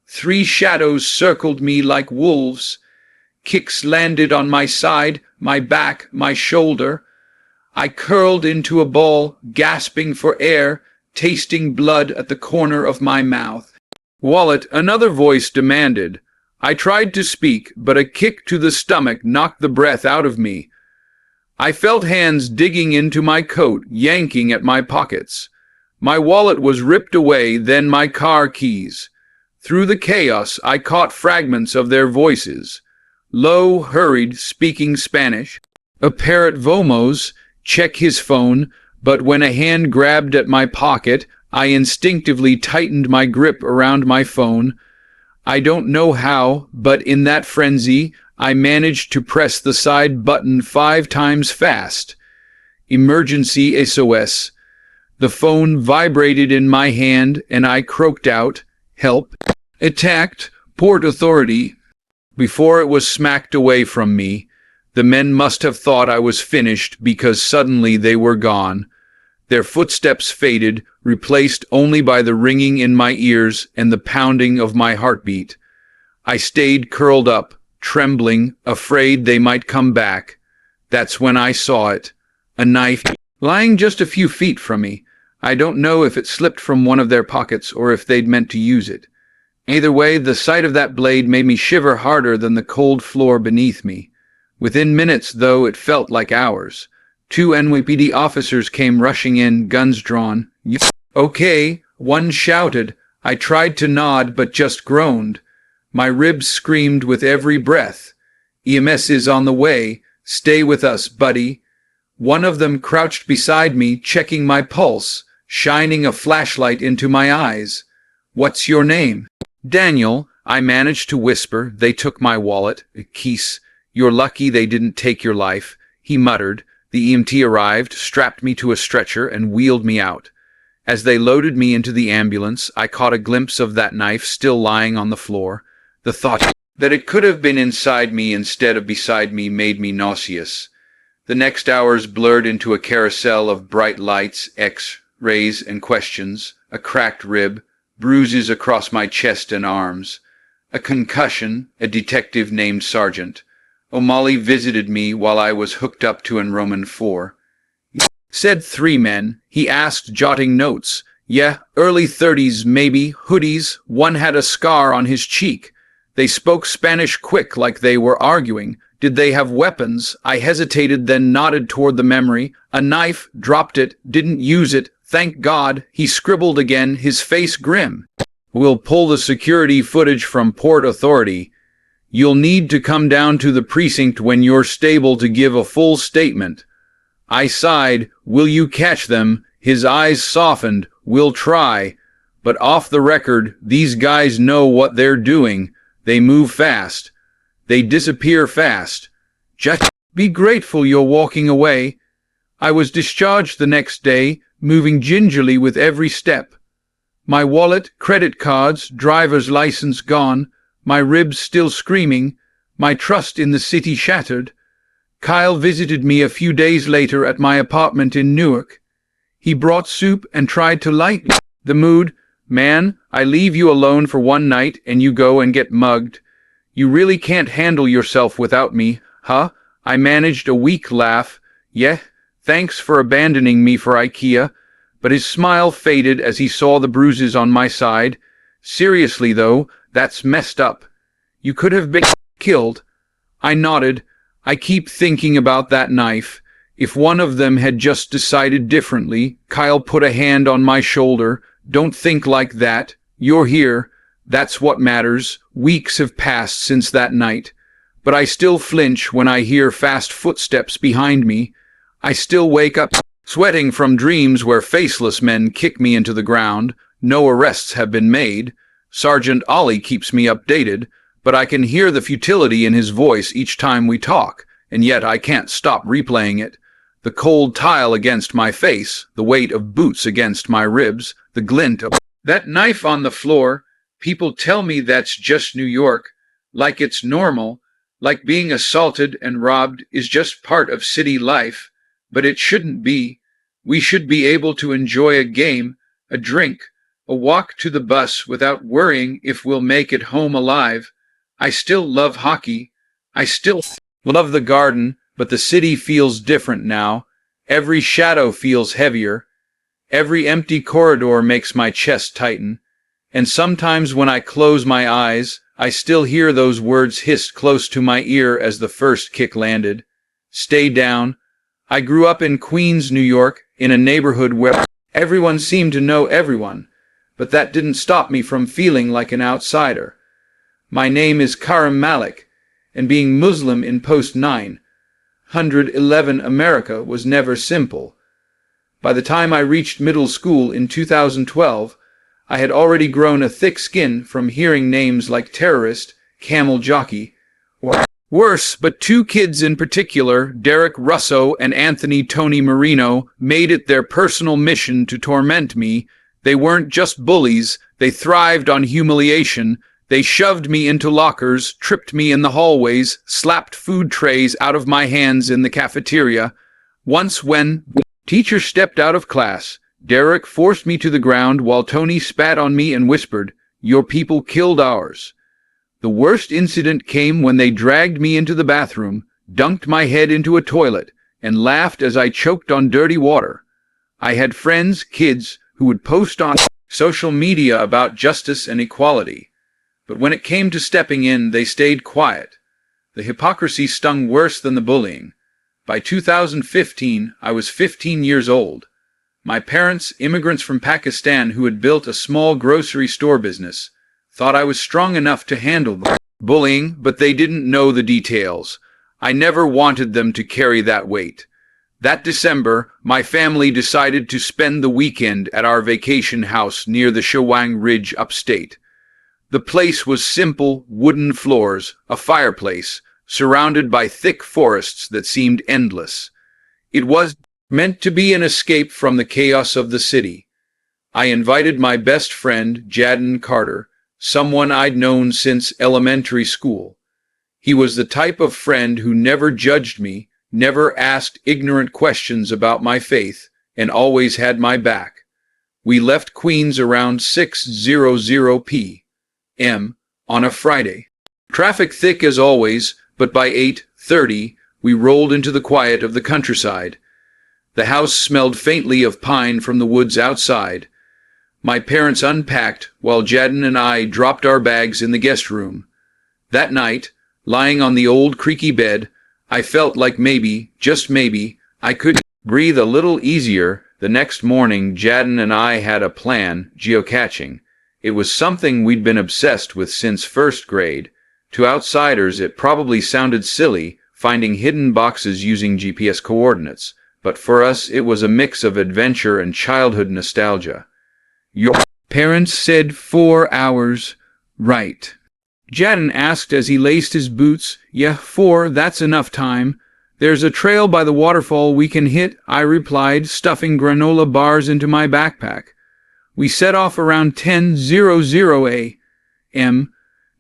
[SPEAKER 1] 3 shadows circled me like wolves. Kicks landed on my side, my back, my shoulder. I curled into a ball, gasping for air, tasting blood at the corner of my mouth. "Wallet," another voice demanded. I tried to speak, but a kick to the stomach knocked the breath out of me. I felt hands digging into my coat, yanking at my pockets. My wallet was ripped away, then my car keys. Through the chaos, I caught fragments of their voices. Low, hurried, speaking Spanish. A parrot vomos, check his phone, but when a hand grabbed at my pocket, I instinctively tightened my grip around my phone. I don't know how, but in that frenzy, I managed to press the side button 5 times fast. Emergency SOS. The phone vibrated in my hand, and I croaked out, "Help! Attacked! Port Authority!" Before it was smacked away from me, the men must have thought I was finished because suddenly they were gone. Their footsteps faded, replaced only by the ringing in my ears and the pounding of my heartbeat. I stayed curled up, trembling, afraid they might come back. That's when I saw it. A knife, lying just a few feet from me. I don't know if it slipped from one of their pockets or if they'd meant to use it. Either way, the sight of that blade made me shiver harder than the cold floor beneath me. Within minutes, though, it felt like hours. 2 NYPD officers came rushing in, guns drawn. "Okay," one shouted. I tried to nod, but just groaned. My ribs screamed with every breath. "EMS is on the way. Stay with us, buddy." One of them crouched beside me, checking my pulse, shining a flashlight into my eyes. "What's your name?" "Daniel," I managed to whisper. "They took my wallet." "Keese, you're lucky they didn't take your life," he muttered. The EMT arrived, strapped me to a stretcher, and wheeled me out. As they loaded me into the ambulance, I caught a glimpse of that knife still lying on the floor. The thought that it could have been inside me instead of beside me made me nauseous. The next hours blurred into a carousel of bright lights, X-rays, and questions. A cracked rib, bruises across my chest and arms. A concussion, a detective named Sergeant. O'Malley visited me while I was hooked up to Enroman 4. Said 3 men, he asked, jotting notes. "Yeah, early 30s, maybe, hoodies, one had a scar on his cheek. They spoke Spanish quick like they were arguing. Did they have weapons?" I hesitated, then nodded toward the memory. "A knife, dropped it, didn't use it, thank God." He scribbled again, his face grim. "We'll pull the security footage from Port Authority. You'll need to come down to the precinct when you're stable to give a full statement." I sighed. "Will you catch them?" His eyes softened. "We'll try. But off the record, these guys know what they're doing. They move fast. They disappear fast. Just be grateful you're walking away." I was discharged the next day, moving gingerly with every step. My wallet, credit cards, driver's license gone, my ribs still screaming, my trust in the city shattered. Kyle visited me a few days later at my apartment in Newark. He brought soup and tried to lighten the mood. "Man, I leave you alone for one night and you go and get mugged. You really can't handle yourself without me, huh?" I managed a weak laugh. "Yeah, thanks for abandoning me for IKEA." But his smile faded as he saw the bruises on my side. "Seriously, though, that's messed up. You could have been killed." I nodded. "I keep thinking about that knife. If one of them had just decided differently." Kyle put a hand on my shoulder. "Don't think like that. You're here. That's what matters." Weeks have passed since that night, but I still flinch when I hear fast footsteps behind me. I still wake up sweating from dreams where faceless men kick me into the ground. No arrests have been made. Sergeant Ollie keeps me updated, but I can hear the futility in his voice each time we talk, and yet I can't stop replaying it. The cold tile against my face, the weight of boots against my ribs, the glint of that knife on the floor. People tell me that's just New York, like it's normal, like being assaulted and robbed is just part of city life, but it shouldn't be. We should be able to enjoy a game, a drink, a walk to the bus without worrying if we'll make it home alive. I still love hockey. I still love the garden, but the city feels different now. Every shadow feels heavier. Every empty corridor makes my chest tighten. And sometimes when I close my eyes, I still hear those words hissed close to my ear as the first kick landed. "Stay down." I grew up in Queens, New York, in a neighborhood where everyone seemed to know everyone, but that didn't stop me from feeling like an outsider. My name is Karim Malik, and being Muslim in post-9/11 America was never simple. By the time I reached middle school in 2012, I had already grown a thick skin from hearing names like terrorist, camel jockey, or worse, but two kids in particular, Derek Russo and Anthony Tony Marino, made it their personal mission to torment me. They weren't just bullies, they thrived on humiliation. They shoved me into lockers, tripped me in the hallways, slapped food trays out of my hands in the cafeteria. Once when teacher stepped out of class, Derek forced me to the ground while Tony spat on me and whispered, "Your people killed ours." The worst incident came when they dragged me into the bathroom, dunked my head into a toilet, and laughed as I choked on dirty water. I had friends, kids, who would post on social media about justice and equality. But when it came to stepping in, they stayed quiet. The hypocrisy stung worse than the bullying. By 2015, I was 15 years old. My parents, immigrants from Pakistan who had built a small grocery store business, thought I was strong enough to handle bullying, but they didn't know the details. I never wanted them to carry that weight. That December, my family decided to spend the weekend at our vacation house near the Shawang Ridge upstate. The place was simple, wooden floors, a fireplace, surrounded by thick forests that seemed endless. It was meant to be an escape from the chaos of the city. I invited my best friend, Jadon Carter, someone I'd known since elementary school. He was the type of friend who never judged me, never asked ignorant questions about my faith, and always had my back. We left Queens around 6:00 p.m. on a Friday. Traffic thick as always, but by 8:30 we rolled into the quiet of the countryside. The house smelled faintly of pine from the woods outside. My parents unpacked while Jadon and I dropped our bags in the guest room. That night, lying on the old creaky bed, I felt like maybe, just maybe, I could breathe a little easier. The next morning, Jadon and I had a plan, geocaching. It was something we'd been obsessed with since first grade. To outsiders, it probably sounded silly, finding hidden boxes using GPS coordinates, but for us it was a mix of adventure and childhood nostalgia. Your parents said 4 hours, right? Jadon asked as he laced his boots. Yeah, 4, that's enough time. There's a trail by the waterfall we can hit, I replied, stuffing granola bars into my backpack. We set off around 10:00 a.m.,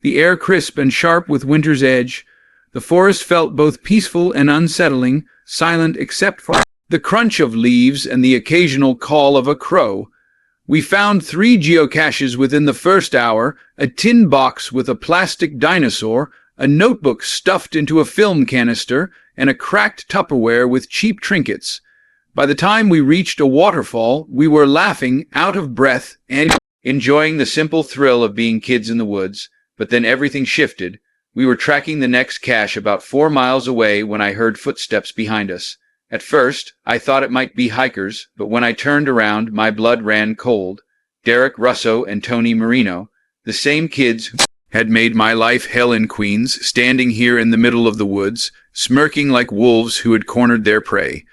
[SPEAKER 1] the air crisp and sharp with winter's edge. The forest felt both peaceful and unsettling, silent except for the crunch of leaves and the occasional call of a crow. We found 3 geocaches within the first hour, a tin box with a plastic dinosaur, a notebook stuffed into a film canister, and a cracked Tupperware with cheap trinkets. By the time we reached a waterfall, we were laughing, out of breath, and enjoying the simple thrill of being kids in the woods. But then everything shifted. We were tracking the next cache about 4 miles away when I heard footsteps behind us. At first, I thought it might be hikers, but when I turned around, my blood ran cold. Derek Russo and Tony Marino, the same kids who had made my life hell in Queens, standing here in the middle of the woods, smirking like wolves who had cornered their prey.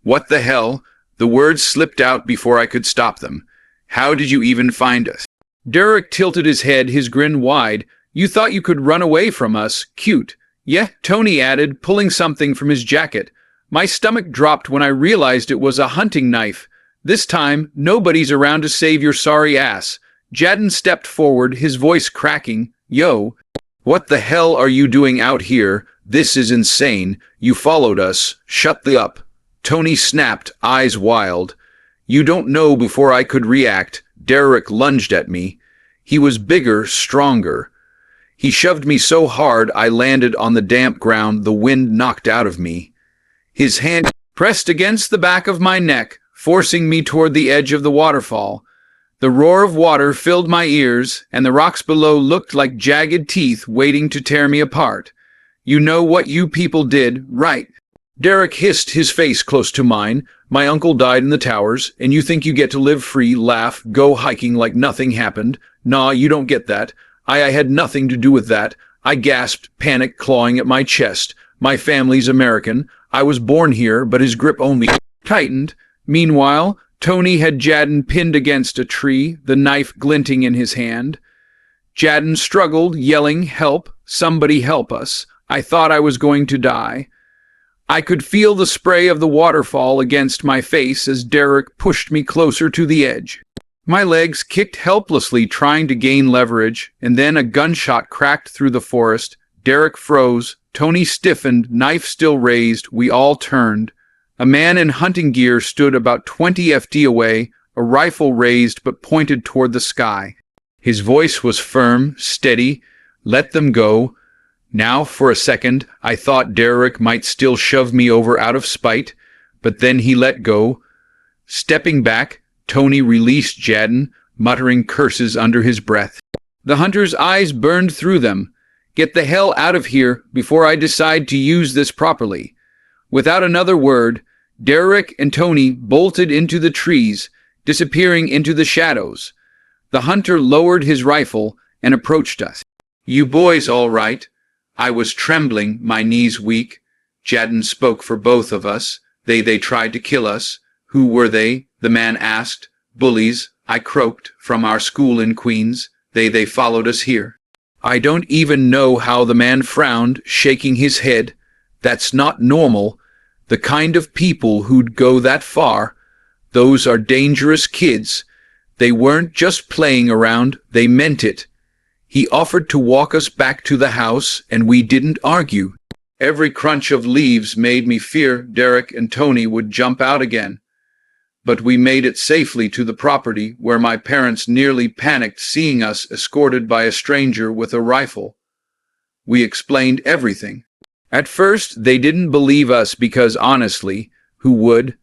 [SPEAKER 1] What the hell? The words slipped out before I could stop them. How did you even find us? Derek tilted his head, his grin wide. You thought you could run away from us? Cute. Yeah, Tony added, pulling something from his jacket. My stomach dropped when I realized it was a hunting knife. This time, nobody's around to save your sorry ass. Jadon stepped forward, his voice cracking. Yo, what the hell are you doing out here? This is insane. You followed us. Shut the up. Tony snapped, eyes wild. You don't know. Before I could react, Derek lunged at me. He was bigger, stronger. He shoved me so hard I landed on the damp ground, the wind knocked out of me. His hand pressed against the back of my neck, forcing me toward the edge of the waterfall. The roar of water filled my ears, and the rocks below looked like jagged teeth waiting to tear me apart. You know what you people did, right? Derek hissed, his face close to mine. My uncle died in the towers, and you think you get to live free, laugh, go hiking like nothing happened? Nah, you don't get that. I had nothing to do with that. I gasped, panic clawing at my chest. My family's American. I was born here, but his grip only tightened. Meanwhile, Tony had Jadden pinned against a tree, the knife glinting in his hand. Jadden struggled, yelling, "Help! Somebody help us!" I thought I was going to die. I could feel the spray of the waterfall against my face as Derek pushed me closer to the edge. My legs kicked helplessly, trying to gain leverage, and then a gunshot cracked through the forest. Derek froze. Tony stiffened, knife still raised. We all turned. A man in hunting gear stood about 20 FT away, a rifle raised but pointed toward the sky. His voice was firm, steady. "Let them go." Now, for a second, I thought Derek might still shove me over out of spite, but then he let go. Stepping back, Tony released Jadden, muttering curses under his breath. The hunter's eyes burned through them. "Get the hell out of here before I decide to use this properly." Without another word, Derek and Tony bolted into the trees, disappearing into the shadows. The hunter lowered his rifle and approached us. "You boys all right?" I was trembling, my knees weak. Jadden spoke for both of us. They tried to kill us. "Who were they?" the man asked. "Bullies," I croaked, "from our school in Queens. They followed us here." I don't even know how the man frowned, shaking his head. "That's not normal. The kind of people who'd go that far. Those are dangerous kids. They weren't just playing around, they meant it." He offered to walk us back to the house, and we didn't argue. Every crunch of leaves made me fear Derek and Tony would jump out again. But we made it safely to the property, where my parents nearly panicked seeing us escorted by a stranger with a rifle. We explained everything. At first, they didn't believe us because, honestly, who would?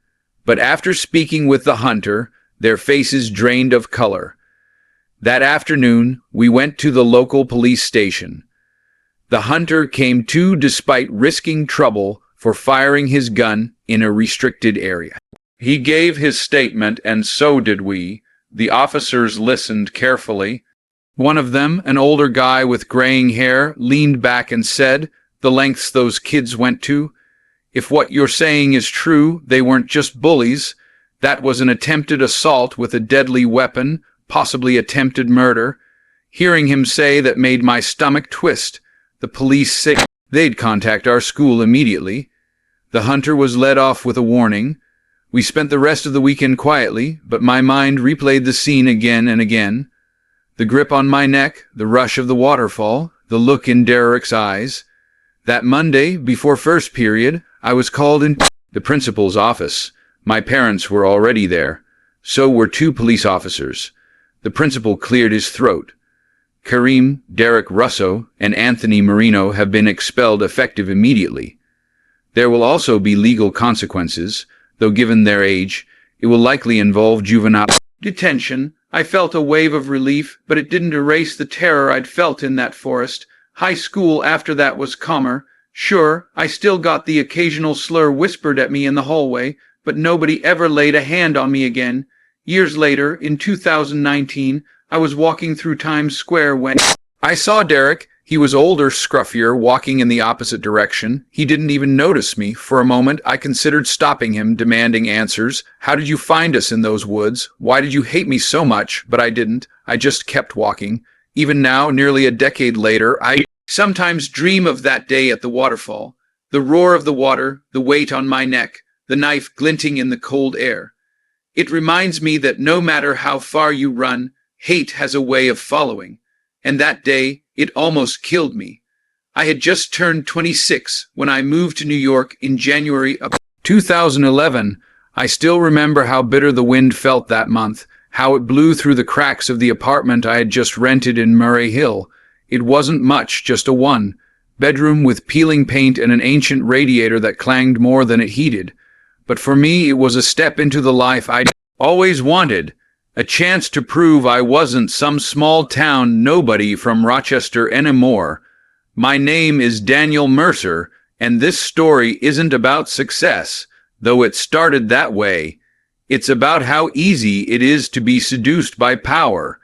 [SPEAKER 1] But after speaking with the hunter, their faces drained of color. That afternoon, we went to the local police station. The hunter came to despite risking trouble for firing his gun in a restricted area. He gave his statement, and so did we. The officers listened carefully. One of them, an older guy with graying hair, leaned back and said, "The lengths those kids went to. If what you're saying is true, they weren't just bullies. That was an attempted assault with a deadly weapon, possibly attempted murder." Hearing him say that made my stomach twist. The police said they'd contact our school immediately. The hunter was let off with a warning. We spent the rest of the weekend quietly, but my mind replayed the scene again and again. The grip on my neck, the rush of the waterfall, the look in Derek's eyes. That Monday, before first period, I was called into the principal's office. My parents were already there. So were two police officers. The principal cleared his throat. "Kareem, Derek Russo, and Anthony Marino have been expelled effective immediately. There will also be legal consequences, though given their age, it will likely involve juvenile detention." I felt a wave of relief, but it didn't erase the terror I'd felt in that forest. High school after that was calmer. Sure, I still got the occasional slur whispered at me in the hallway, but nobody ever laid a hand on me again. Years later, in 2019, I was walking through Times Square when I saw Derek. He was older, scruffier, walking in the opposite direction. He didn't even notice me. For a moment, I considered stopping him, demanding answers. "How did you find us in those woods? Why did you hate me so much?" But I didn't. I just kept walking. Even now, nearly a decade later, I sometimes dream of that day at the waterfall. The roar of the water, the weight on my neck, the knife glinting in the cold air. It reminds me that no matter how far you run, hate has a way of following. And that day, it almost killed me. I had just turned 26 when I moved to New York in January of 2011. I still remember how bitter the wind felt that month, how it blew through the cracks of the apartment I had just rented in Murray Hill. It wasn't much, just a one-bedroom with peeling paint and an ancient radiator that clanged more than it heated. But for me, it was a step into the life I'd always wanted. A chance to prove I wasn't some small-town nobody from Rochester anymore. My name is Daniel Mercer, And this story isn't about success, though it started that way. It's about how easy it is to be seduced by power,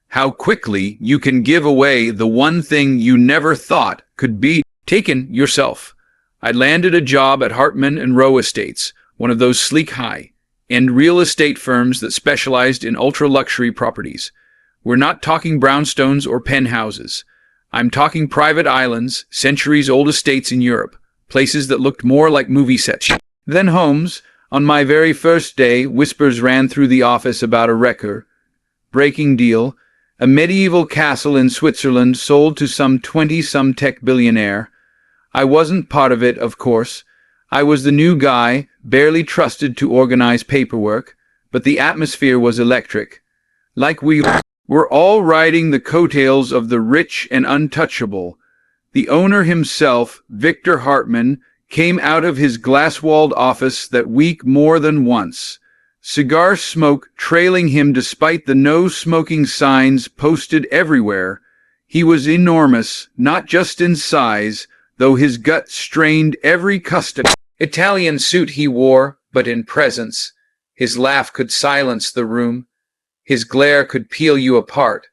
[SPEAKER 1] how quickly you can give away the one thing you never thought could be taken yourself. I landed a job at Hartman and Rowe Estates, one of those sleek high-end real estate firms that specialized in ultra-luxury properties. We're not talking brownstones or penthouses. I'm talking private islands, centuries-old estates in Europe, places that looked more like movie sets than homes. On my very first day, whispers ran through the office about a record-breaking deal, a medieval castle in Switzerland sold to some 20-some tech billionaire. I wasn't part of it, of course. I was the new guy, barely trusted to organize paperwork, but the atmosphere was electric. Like we were all riding the coattails of the rich and untouchable. The owner himself, Victor Hartman, came out of his glass-walled office that week more than once, cigar smoke trailing him despite the no-smoking signs posted everywhere. He was enormous, not just in size, though his gut strained every custom Italian suit he wore, but in presence. His laugh could silence the room. His glare could peel you apart.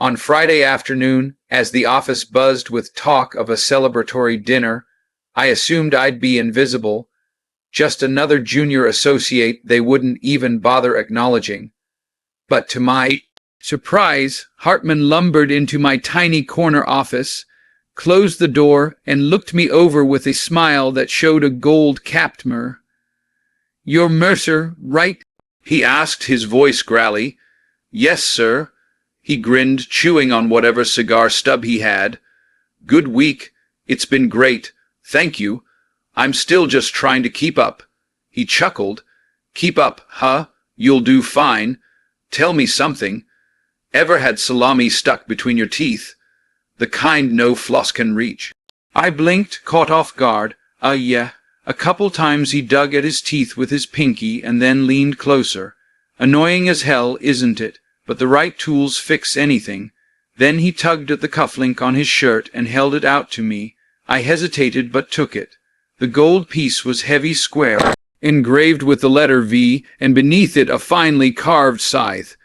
[SPEAKER 1] On Friday afternoon, as the office buzzed with talk of a celebratory dinner, I assumed I'd be invisible, just another junior associate they wouldn't even bother acknowledging. But to my surprise, Hartman lumbered into my tiny corner office, closed the door, and looked me over with a smile that showed a gold-capped mur. "You're Mercer, right?" he asked, his voice growly. "Yes, sir." He grinned, chewing on whatever cigar stub he had. "Good week. It's been great. Thank you. I'm still just trying to keep up." He chuckled. "Keep up, huh? You'll do fine. Tell me something. Ever had salami stuck between your teeth? The kind no floss can reach." I blinked, caught off guard. Yeah. A couple times he dug at his teeth with his pinky and then leaned closer. Annoying as hell, isn't it? But the right tools fix anything. Then he tugged at the cufflink on his shirt and held it out to me. I hesitated but took it. The gold piece was heavy square, engraved with the letter V, and beneath it a finely carved scythe.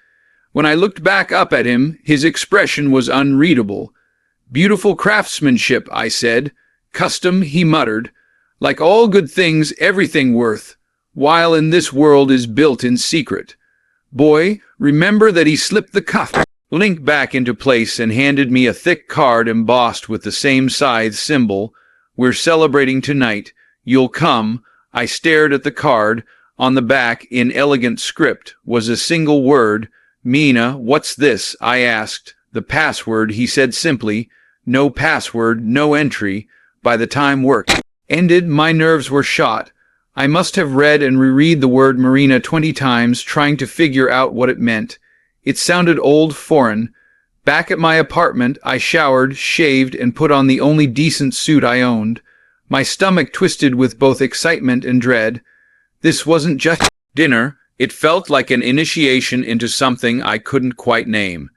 [SPEAKER 1] When I looked back up at him, his expression was unreadable. "Beautiful craftsmanship," I said. "Custom," he muttered. "Like all good things, everything worth, while in this world is built in secret." Boy, remember that he slipped the cuff link back into place and handed me a thick card embossed with the same scythe symbol. "We're celebrating tonight. You'll come." I stared at the card. On the back, in elegant script, was a single word. "Mina, what's this?" I asked. "The password," he said simply. "No password, no entry." By the time work ended, my nerves were shot. I must have read and reread the word Marina 20 times, trying to figure out what it meant. It sounded old, foreign. Back at my apartment, I showered, shaved, and put on the only decent suit I owned. My stomach twisted with both excitement and dread. This wasn't just dinner. It felt like an initiation into something I couldn't quite name.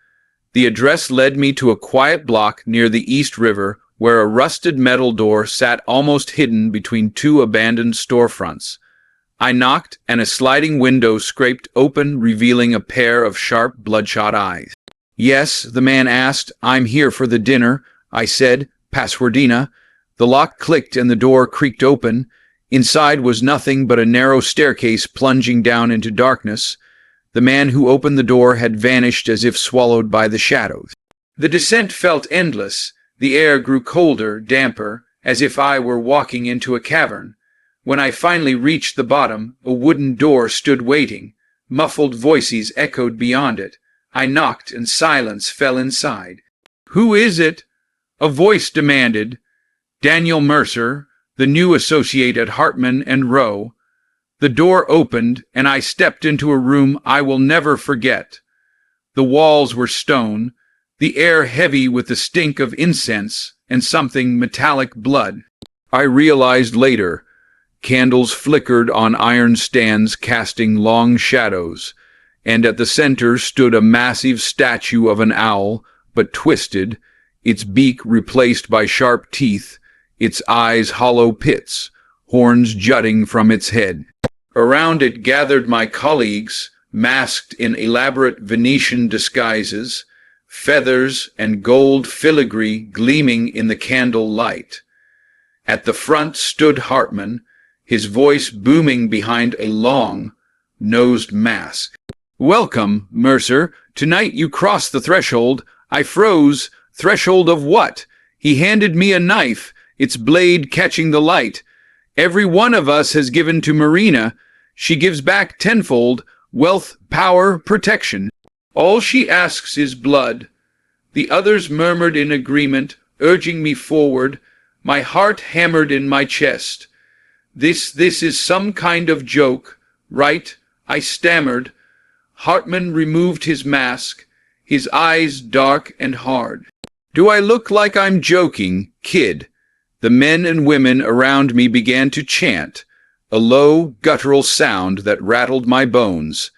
[SPEAKER 1] The address led me to a quiet block near the East River, where a rusted metal door sat almost hidden between two abandoned storefronts. I knocked, and a sliding window scraped open, revealing a pair of sharp, bloodshot eyes. "Yes," the man asked. "I'm here for the dinner," I said. "Passwordina." The lock clicked and the door creaked open. Inside was nothing but a narrow staircase plunging down into darkness. The man who opened the door had vanished as if swallowed by the shadows. The descent felt endless. The air grew colder, damper, as if I were walking into a cavern. When I finally reached the bottom, a wooden door stood waiting. Muffled voices echoed beyond it. I knocked, and silence fell inside. "Who is it?" a voice demanded. "Daniel Mercer, the new associate at Hartman and Rowe." The door opened, and I stepped into a room I will never forget. The walls were stone, the air heavy with the stink of incense and something metallic blood. I realized later. Candles flickered on iron stands casting long shadows, and at the center stood a massive statue of an owl, but twisted, its beak replaced by sharp teeth, its eyes hollow pits, horns jutting from its head. Around it gathered my colleagues, masked in elaborate Venetian disguises, feathers and gold filigree gleaming in the candle light. At the front stood Hartman, his voice booming behind a long, nosed mask. "Welcome, Mercer. Tonight you crossed the threshold. I froze. Threshold of what?" He handed me a knife, its blade catching the light. "Every one of us has given to Marina. She gives back tenfold, wealth, power, protection. All she asks is blood." The others murmured in agreement, urging me forward. My heart hammered in my chest. This is some kind of joke, right? I stammered. Hartman removed his mask, his eyes dark and hard. "Do I look like I'm joking, kid?" The men and women around me began to chant, a low, guttural sound that rattled my bones.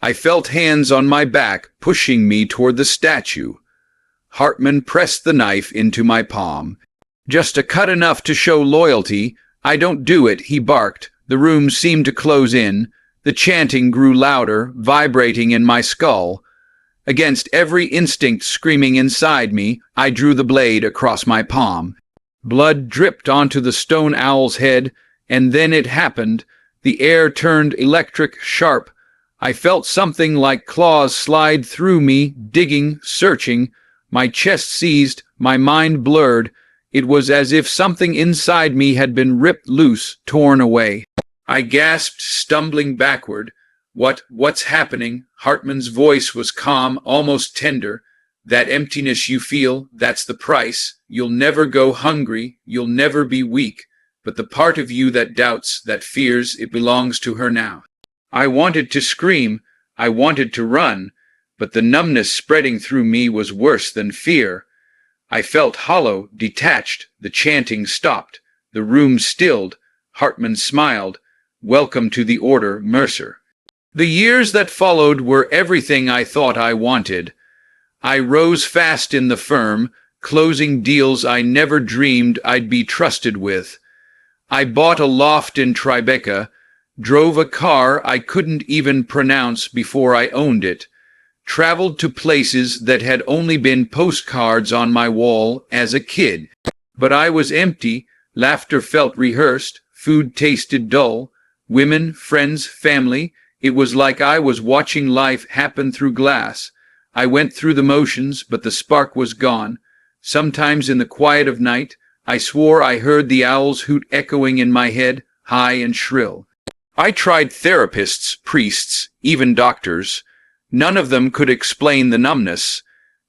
[SPEAKER 1] I felt hands on my back pushing me toward the statue. Hartman pressed the knife into my palm. "Just a cut enough to show loyalty. I don't do it," he barked. The room seemed to close in. The chanting grew louder, vibrating in my skull. Against every instinct screaming inside me, I drew the blade across my palm. Blood dripped onto the stone owl's head, and then it happened. The air turned electric sharp. I felt something like claws slide through me, digging, searching. My chest seized, my mind blurred. It was as if something inside me had been ripped loose, torn away. I gasped, stumbling backward. What's happening?" Hartman's voice was calm, almost tender. "That emptiness you feel, that's the price. You'll never go hungry, you'll never be weak. But the part of you that doubts, that fears, it belongs to her now." I wanted to scream, I wanted to run, but the numbness spreading through me was worse than fear. I felt hollow, detached. The chanting stopped. The room stilled. Hartman smiled. "Welcome to the order, Mercer." The years that followed were everything I thought I wanted. I rose fast in the firm, closing deals I never dreamed I'd be trusted with. I bought a loft in Tribeca, drove a car I couldn't even pronounce before I owned it, traveled to places that had only been postcards on my wall as a kid. But I was empty. Laughter felt rehearsed, food tasted dull, women, friends, family. It was like I was watching life happen through glass. I went through the motions, but the spark was gone. Sometimes in the quiet of night, I swore I heard the owl's hoot echoing in my head, high and shrill. I tried therapists, priests, even doctors. None of them could explain the numbness.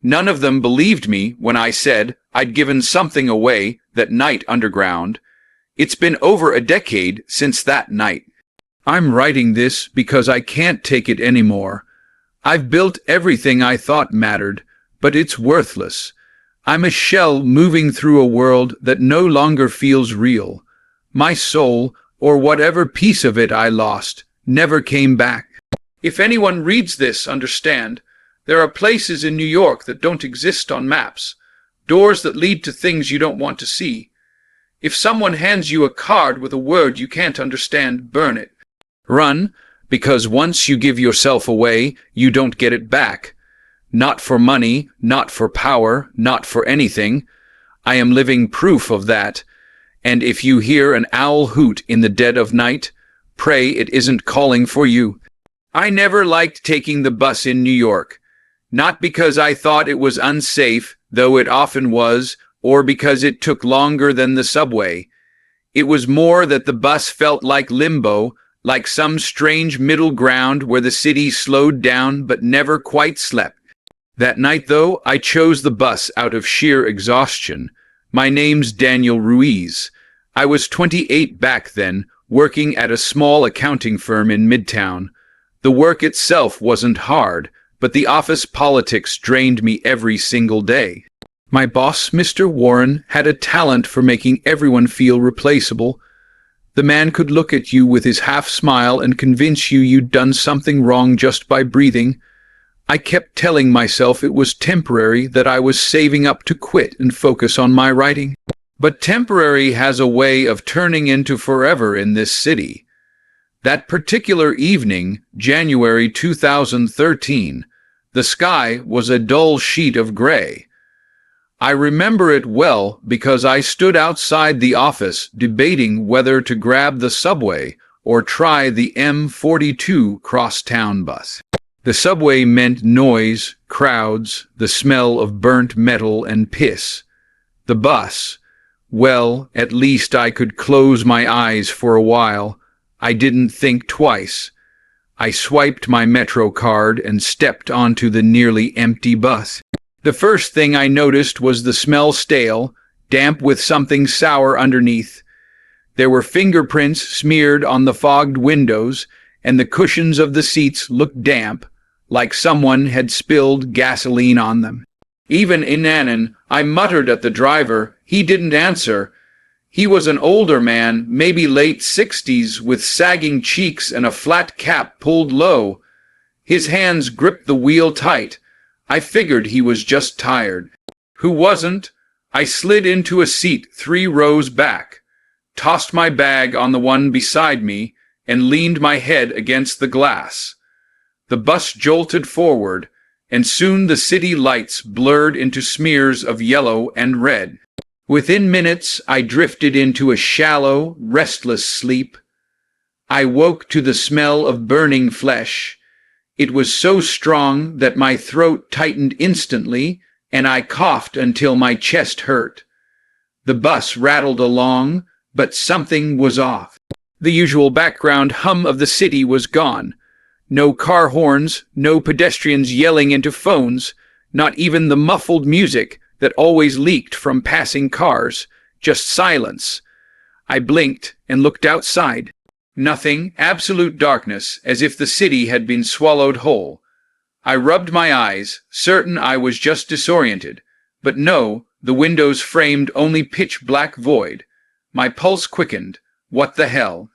[SPEAKER 1] None of them believed me when I said I'd given something away that night underground. It's been over a decade since that night. I'm writing this because I can't take it anymore. I've built everything I thought mattered, but it's worthless. I'm a shell moving through a world that no longer feels real. My soul, or whatever piece of it I lost, never came back. If anyone reads this, understand, there are places in New York that don't exist on maps, doors that lead to things you don't want to see. If someone hands you a card with a word you can't understand, burn it. Run, because once you give yourself away, you don't get it back. Not for money, not for power, not for anything. I am living proof of that. And if you hear an owl hoot in the dead of night, pray it isn't calling for you. I never liked taking the bus in New York. Not because I thought it was unsafe, though it often was, or because it took longer than the subway. It was more that the bus felt like limbo, like some strange middle ground where the city slowed down but never quite slept. That night, though, I chose the bus out of sheer exhaustion. My name's Daniel Ruiz. I was 28 back then, working at a small accounting firm in Midtown. The work itself wasn't hard, but the office politics drained me every single day. My boss, Mr. Warren, had a talent for making everyone feel replaceable. The man could look at you with his half-smile and convince you you'd done something wrong just by breathing. I kept telling myself it was temporary, that I was saving up to quit and focus on my writing. But temporary has a way of turning into forever in this city. That particular evening, January 2013, the sky was a dull sheet of gray. I remember it well because I stood outside the office debating whether to grab the subway or try the M42 crosstown bus. The subway meant noise, crowds, the smell of burnt metal and piss. The bus, well, at least I could close my eyes for a while. I didn't think twice. I swiped my Metro card and stepped onto the nearly empty bus. The first thing I noticed was the smell stale, damp with something sour underneath. There were fingerprints smeared on the fogged windows, and the cushions of the seats looked damp, like someone had spilled gasoline on them. Even inanimate, I muttered at the driver. He didn't answer. He was an older man, maybe late 60s, with sagging cheeks and a flat cap pulled low. His hands gripped the wheel tight. I figured he was just tired. Who wasn't? I slid into a seat 3 rows back, tossed my bag on the one beside me, and leaned my head against the glass. The bus jolted forward, and soon the city lights blurred into smears of yellow and red. Within minutes, I drifted into a shallow, restless sleep. I woke to the smell of burning flesh. It was so strong that my throat tightened instantly, and I coughed until my chest hurt. The bus rattled along, but something was off. The usual background hum of the city was gone. No car horns, no pedestrians yelling into phones, not even the muffled music that always leaked from passing cars, just silence. I blinked and looked outside. Nothing, absolute darkness, as if the city had been swallowed whole. I rubbed my eyes, certain I was just disoriented. But no, the windows framed only pitch-black void. My pulse quickened. What the hell?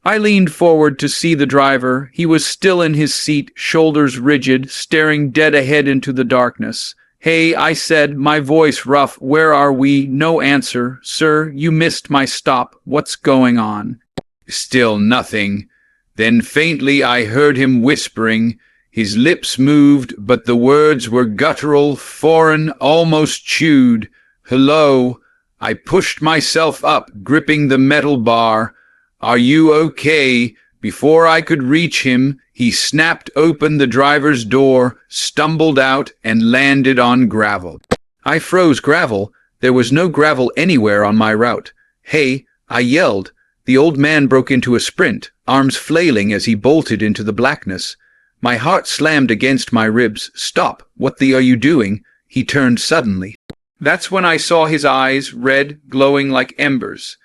[SPEAKER 1] I leaned forward to see the driver. He was still in his seat, shoulders rigid, staring dead ahead into the darkness. "Hey," I said, my voice rough. "Where are we?" No answer. "Sir, you missed my stop. What's going on?" Still nothing. Then faintly I heard him whispering. His lips moved, but the words were guttural, foreign, almost chewed. "Hello?" I pushed myself up, gripping the metal bar. "Are you okay?" Before I could reach him, he snapped open the driver's door, stumbled out, and landed on gravel. I froze. Gravel? There was no gravel anywhere on my route. "Hey," I yelled. The old man broke into a sprint, arms flailing as he bolted into the blackness. My heart slammed against my ribs. "Stop! What the are you doing?" He turned suddenly. That's when I saw his eyes, red, glowing like embers.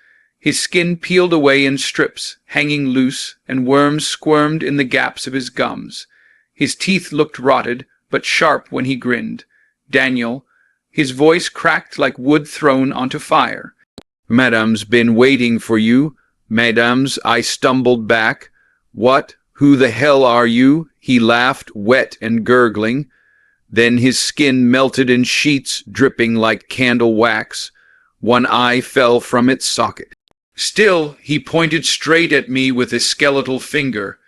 [SPEAKER 1] His skin peeled away in strips, hanging loose, and worms squirmed in the gaps of his gums. His teeth looked rotted, but sharp when he grinned. "Daniel." His voice cracked like wood thrown onto fire. "Madame's been waiting for you." "Madame's," I stumbled back. "What? Who the hell are you?" He laughed, wet and gurgling. Then his skin melted in sheets, dripping like candle wax. One eye fell from its socket. Still, he pointed straight at me with a skeletal finger.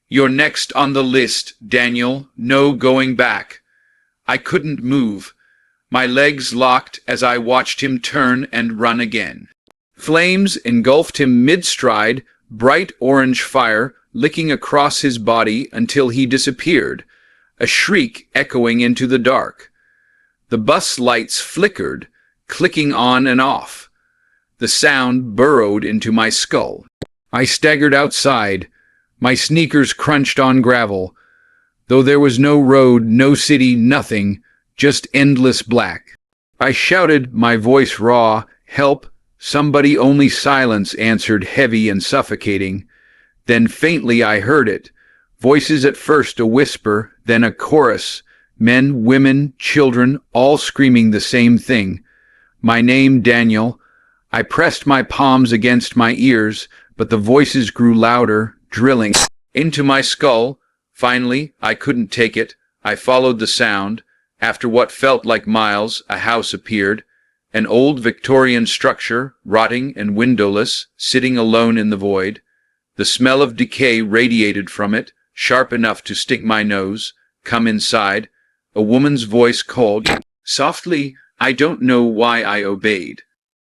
[SPEAKER 1] "You're next on the list, Daniel. No going back." I couldn't move. My legs locked as I watched him turn and run again. Flames engulfed him mid-stride, bright orange fire licking across his body until he disappeared, a shriek echoing into the dark. The bus lights flickered, clicking on and off. The sound burrowed into my skull. I staggered outside. My sneakers crunched on gravel. Though there was no road, no city, nothing, just endless black. I shouted, my voice raw, "Help!" Somebody. Only silence answered, heavy and suffocating. Then faintly I heard it. Voices, at first a whisper, then a chorus. Men, women, children, all screaming the same thing. My name, Daniel. I pressed my palms against my ears, but the voices grew louder, drilling into my skull. Finally, I couldn't take it. I followed the sound. After what felt like miles, a house appeared. An old Victorian structure, rotting and windowless, sitting alone in the void. The smell of decay radiated from it, sharp enough to stick my nose. "Come inside." A woman's voice called. Softly, I don't know why I obeyed.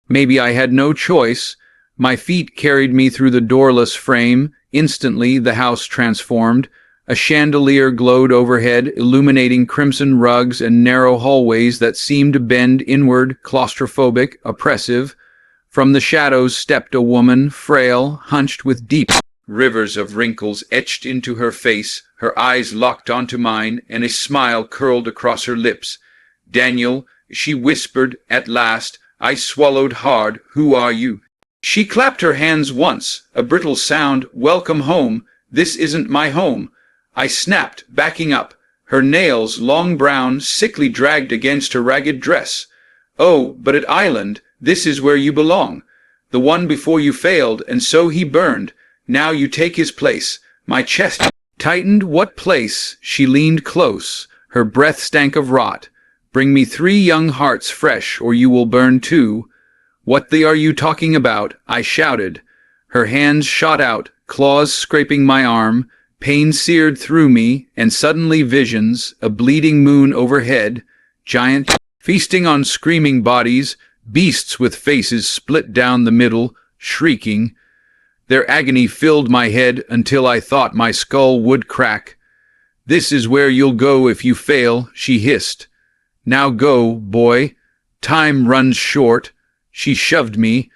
[SPEAKER 1] Maybe I had no choice. My feet carried me through the doorless frame. Instantly, the house transformed. A chandelier glowed overhead, illuminating crimson rugs and narrow hallways that seemed to bend inward, claustrophobic, oppressive. From the shadows stepped a woman, frail, hunched with deep rivers of wrinkles etched into her face, her eyes locked onto mine, and a smile curled across her lips. "Daniel," she whispered at last. I swallowed hard. "Who are you?" She clapped her hands once, a brittle sound. "Welcome home." "This isn't my home." I snapped, backing up. Her nails, long brown, sickly, dragged against her ragged dress. "Oh, but at Island, this is where you belong. The one before you failed, and so he burned. Now you take his place." My chest tightened. "What place?" She leaned close. Her breath stank of rot. "Bring me 3 young hearts fresh, or you will burn too." "What the are you talking about?" I shouted. Her hands shot out, claws scraping my arm. Pain seared through me, and suddenly visions, a bleeding moon overhead, giant feasting on screaming bodies, beasts with faces split down the middle, shrieking. Their agony filled my head until I thought my skull would crack. "This is where you'll go if you fail," she hissed. "Now go, boy. Time runs short." She shoved me.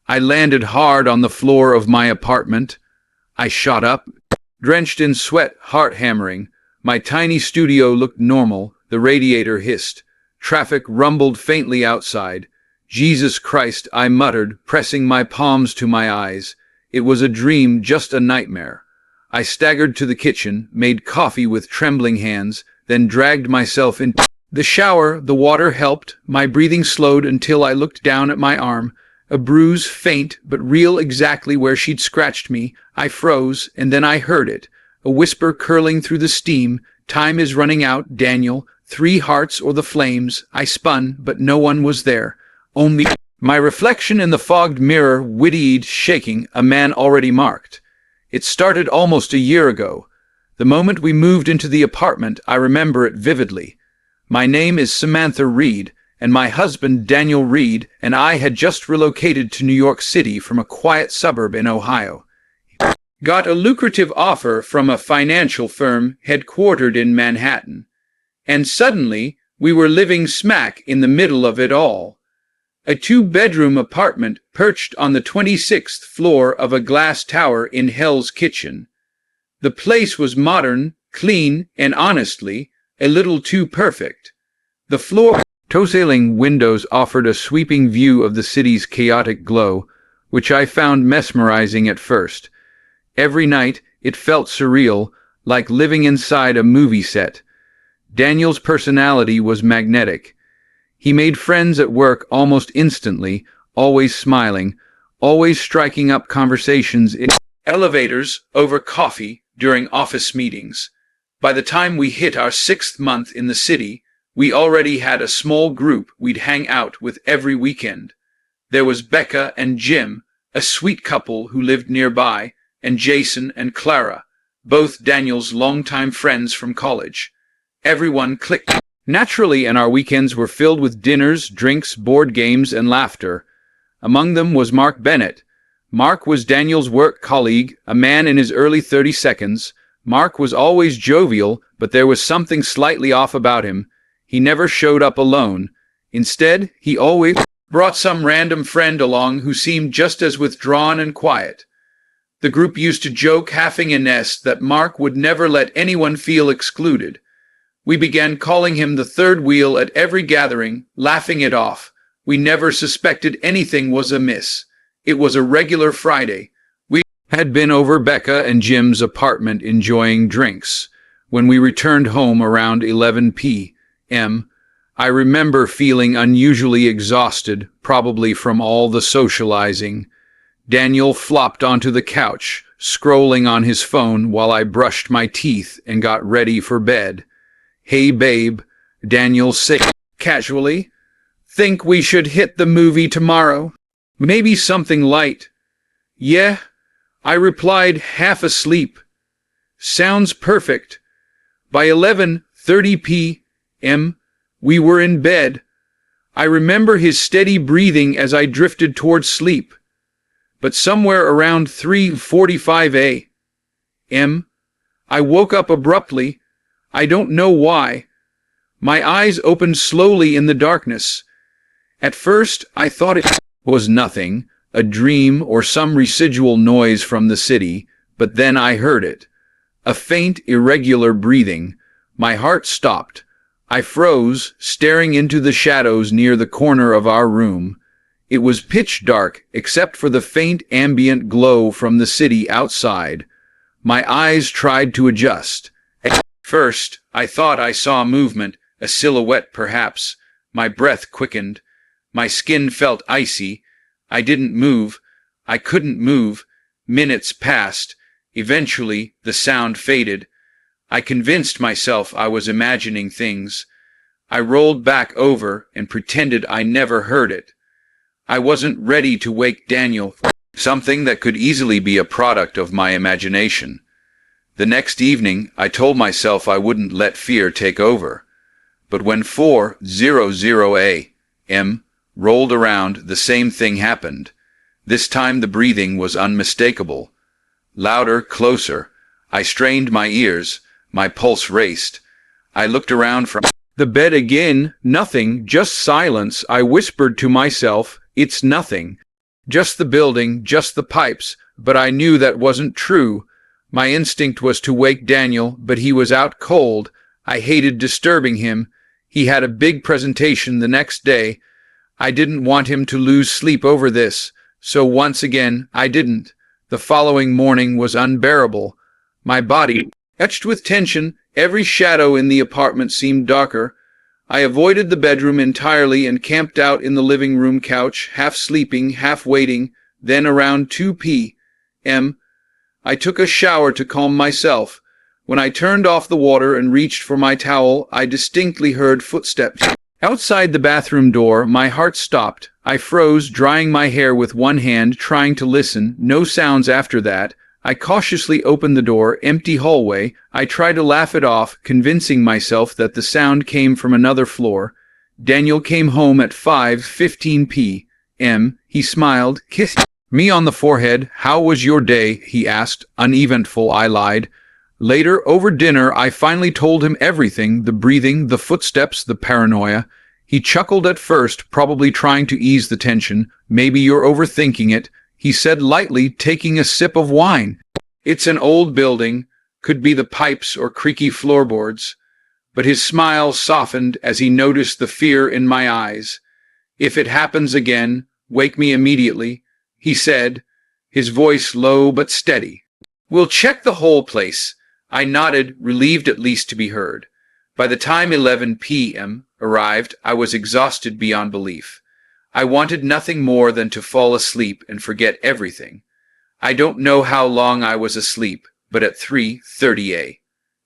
[SPEAKER 1] I landed hard on the floor of my apartment. I shot up, drenched in sweat, heart hammering. My tiny studio looked normal. The radiator hissed. Traffic rumbled faintly outside. "Jesus Christ," I muttered, pressing my palms to my eyes. It was a dream, just a nightmare. I staggered to the kitchen, made coffee with trembling hands, then dragged myself into the shower. The water helped. My breathing slowed until I looked down at my arm. A bruise, faint but real, exactly where she'd scratched me. I froze, and then I heard it. A whisper curling through the steam. "Time is running out, Daniel. 3 hearts or the flames." I spun, but no one was there. Only my reflection in the fogged mirror, witty-eyed, shaking, a man already marked. It started almost a year ago. The moment we moved into the apartment, I remember it vividly. My name is Samantha Reed, and my husband, Daniel Reed, and I had just relocated to New York City from a quiet suburb in Ohio. Got a lucrative offer from a financial firm headquartered in Manhattan. And suddenly, we were living smack in the middle of it all. A 2-bedroom apartment perched on the 26th floor of a glass tower in Hell's Kitchen. The place was modern, clean, and honestly, a little too perfect. The floor-to-ceiling windows offered a sweeping view of the city's chaotic glow, which I found mesmerizing at first. Every night, it felt surreal, like living inside a movie set. Daniel's personality was magnetic. He made friends at work almost instantly, always smiling, always striking up conversations in elevators, over coffee, during office meetings. By the time we hit our 6th month in the city, we already had a small group we'd hang out with every weekend. There was Becca and Jim, a sweet couple who lived nearby, and Jason and Clara, both Daniel's longtime friends from college. Everyone clicked naturally, and our weekends were filled with dinners, drinks, board games, and laughter. Among them was Mark Bennett. Mark was Daniel's work colleague, a man in his early 32nd. Mark was always jovial, but there was something slightly off about him. He never showed up alone. Instead, he always brought some random friend along who seemed just as withdrawn and quiet. The group used to joke, half in jest, that Mark would never let anyone feel excluded. We began calling him the third wheel at every gathering, laughing it off. We never suspected anything was amiss. It was a regular Friday. We had been over Becca and Jim's apartment enjoying drinks. When we returned home around 11 p.m., I remember feeling unusually exhausted, probably from all the socializing. Daniel flopped onto the couch, scrolling on his phone while I brushed my teeth and got ready for bed. "Hey, babe," Daniel said casually. Think we should hit the movie tomorrow? Maybe something light. Yeah, I replied, half asleep. Sounds perfect. By 11:30 p.m., we were in bed. I remember his steady breathing as I drifted towards sleep. But somewhere around 3:45 a.m., I woke up abruptly. I don't know why. My eyes opened slowly in the darkness. At first, I thought it was nothing, a dream or some residual noise from the city, but then I heard it. A faint, irregular breathing. My heart stopped. I froze, staring into the shadows near the corner of our room. It was pitch dark, except for the faint ambient glow from the city outside. My eyes tried to adjust. At first, I thought I saw movement, a silhouette perhaps. My breath quickened. My skin felt icy. I didn't move. I couldn't move. Minutes passed. Eventually, the sound faded. I convinced myself I was imagining things. I rolled back over and pretended I never heard it. I wasn't ready to wake Daniel, something that could easily be a product of my imagination. The next evening, I told myself I wouldn't let fear take over. But when 4:00 a.m. rolled around, the same thing happened. This time the breathing was unmistakable. Louder, closer. I strained my ears. My pulse raced. I looked around from the bed again. Nothing, just silence. I whispered to myself, it's nothing. Just the building, just the pipes. But I knew that wasn't true. My instinct was to wake Daniel, but he was out cold. I hated disturbing him. He had a big presentation the next day. I didn't want him to lose sleep over this, so once again, I didn't. The following morning was unbearable. My body etched with tension. Every shadow in the apartment seemed darker. I avoided the bedroom entirely and camped out in the living room couch, half sleeping, half waiting. Then around 2 p.m., I took a shower to calm myself. When I turned off the water and reached for my towel, I distinctly heard footsteps. Outside the bathroom door, my heart stopped. I froze, drying my hair with one hand, trying to listen. No sounds after that. I cautiously opened the door. Empty hallway. I tried to laugh it off, convincing myself that the sound came from another floor. Daniel came home at 5:15 p.m. He smiled, kissed me on the forehead. How was your day? He asked. Uneventful, I lied. Later, over dinner, I finally told him everything, the breathing, the footsteps, the paranoia. He chuckled at first, probably trying to ease the tension. Maybe you're overthinking it, he said lightly, taking a sip of wine. It's an old building, could be the pipes or creaky floorboards. But his smile softened as he noticed the fear in my eyes. If it happens again, wake me immediately, he said, his voice low but steady. We'll check the whole place. I nodded, relieved at least to be heard. By the time 11 p.m. arrived, I was exhausted beyond belief. I wanted nothing more than to fall asleep and forget everything. I don't know how long I was asleep, but at 3:30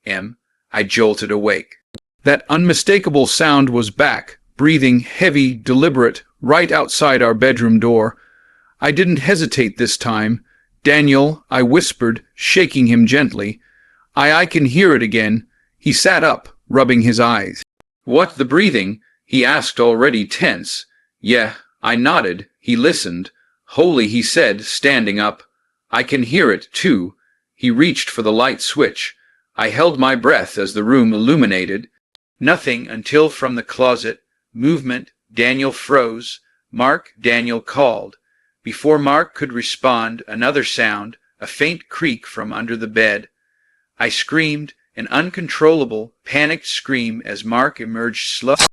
[SPEAKER 1] a.m., I jolted awake. That unmistakable sound was back, breathing heavy, deliberate, right outside our bedroom door. I didn't hesitate this time. Daniel, I whispered, shaking him gently. I can hear it again. He sat up, rubbing his eyes. What, the breathing? He asked, already tense. Yeah, I nodded. He listened. Holy, he said, standing up. I can hear it, too. He reached for the light switch. I held my breath as the room illuminated. Nothing until from the closet, movement, Daniel froze. Mark, Daniel called. Before Mark could respond, another sound, a faint creak from under the bed. I screamed, an uncontrollable, panicked scream as Mark emerged slowly.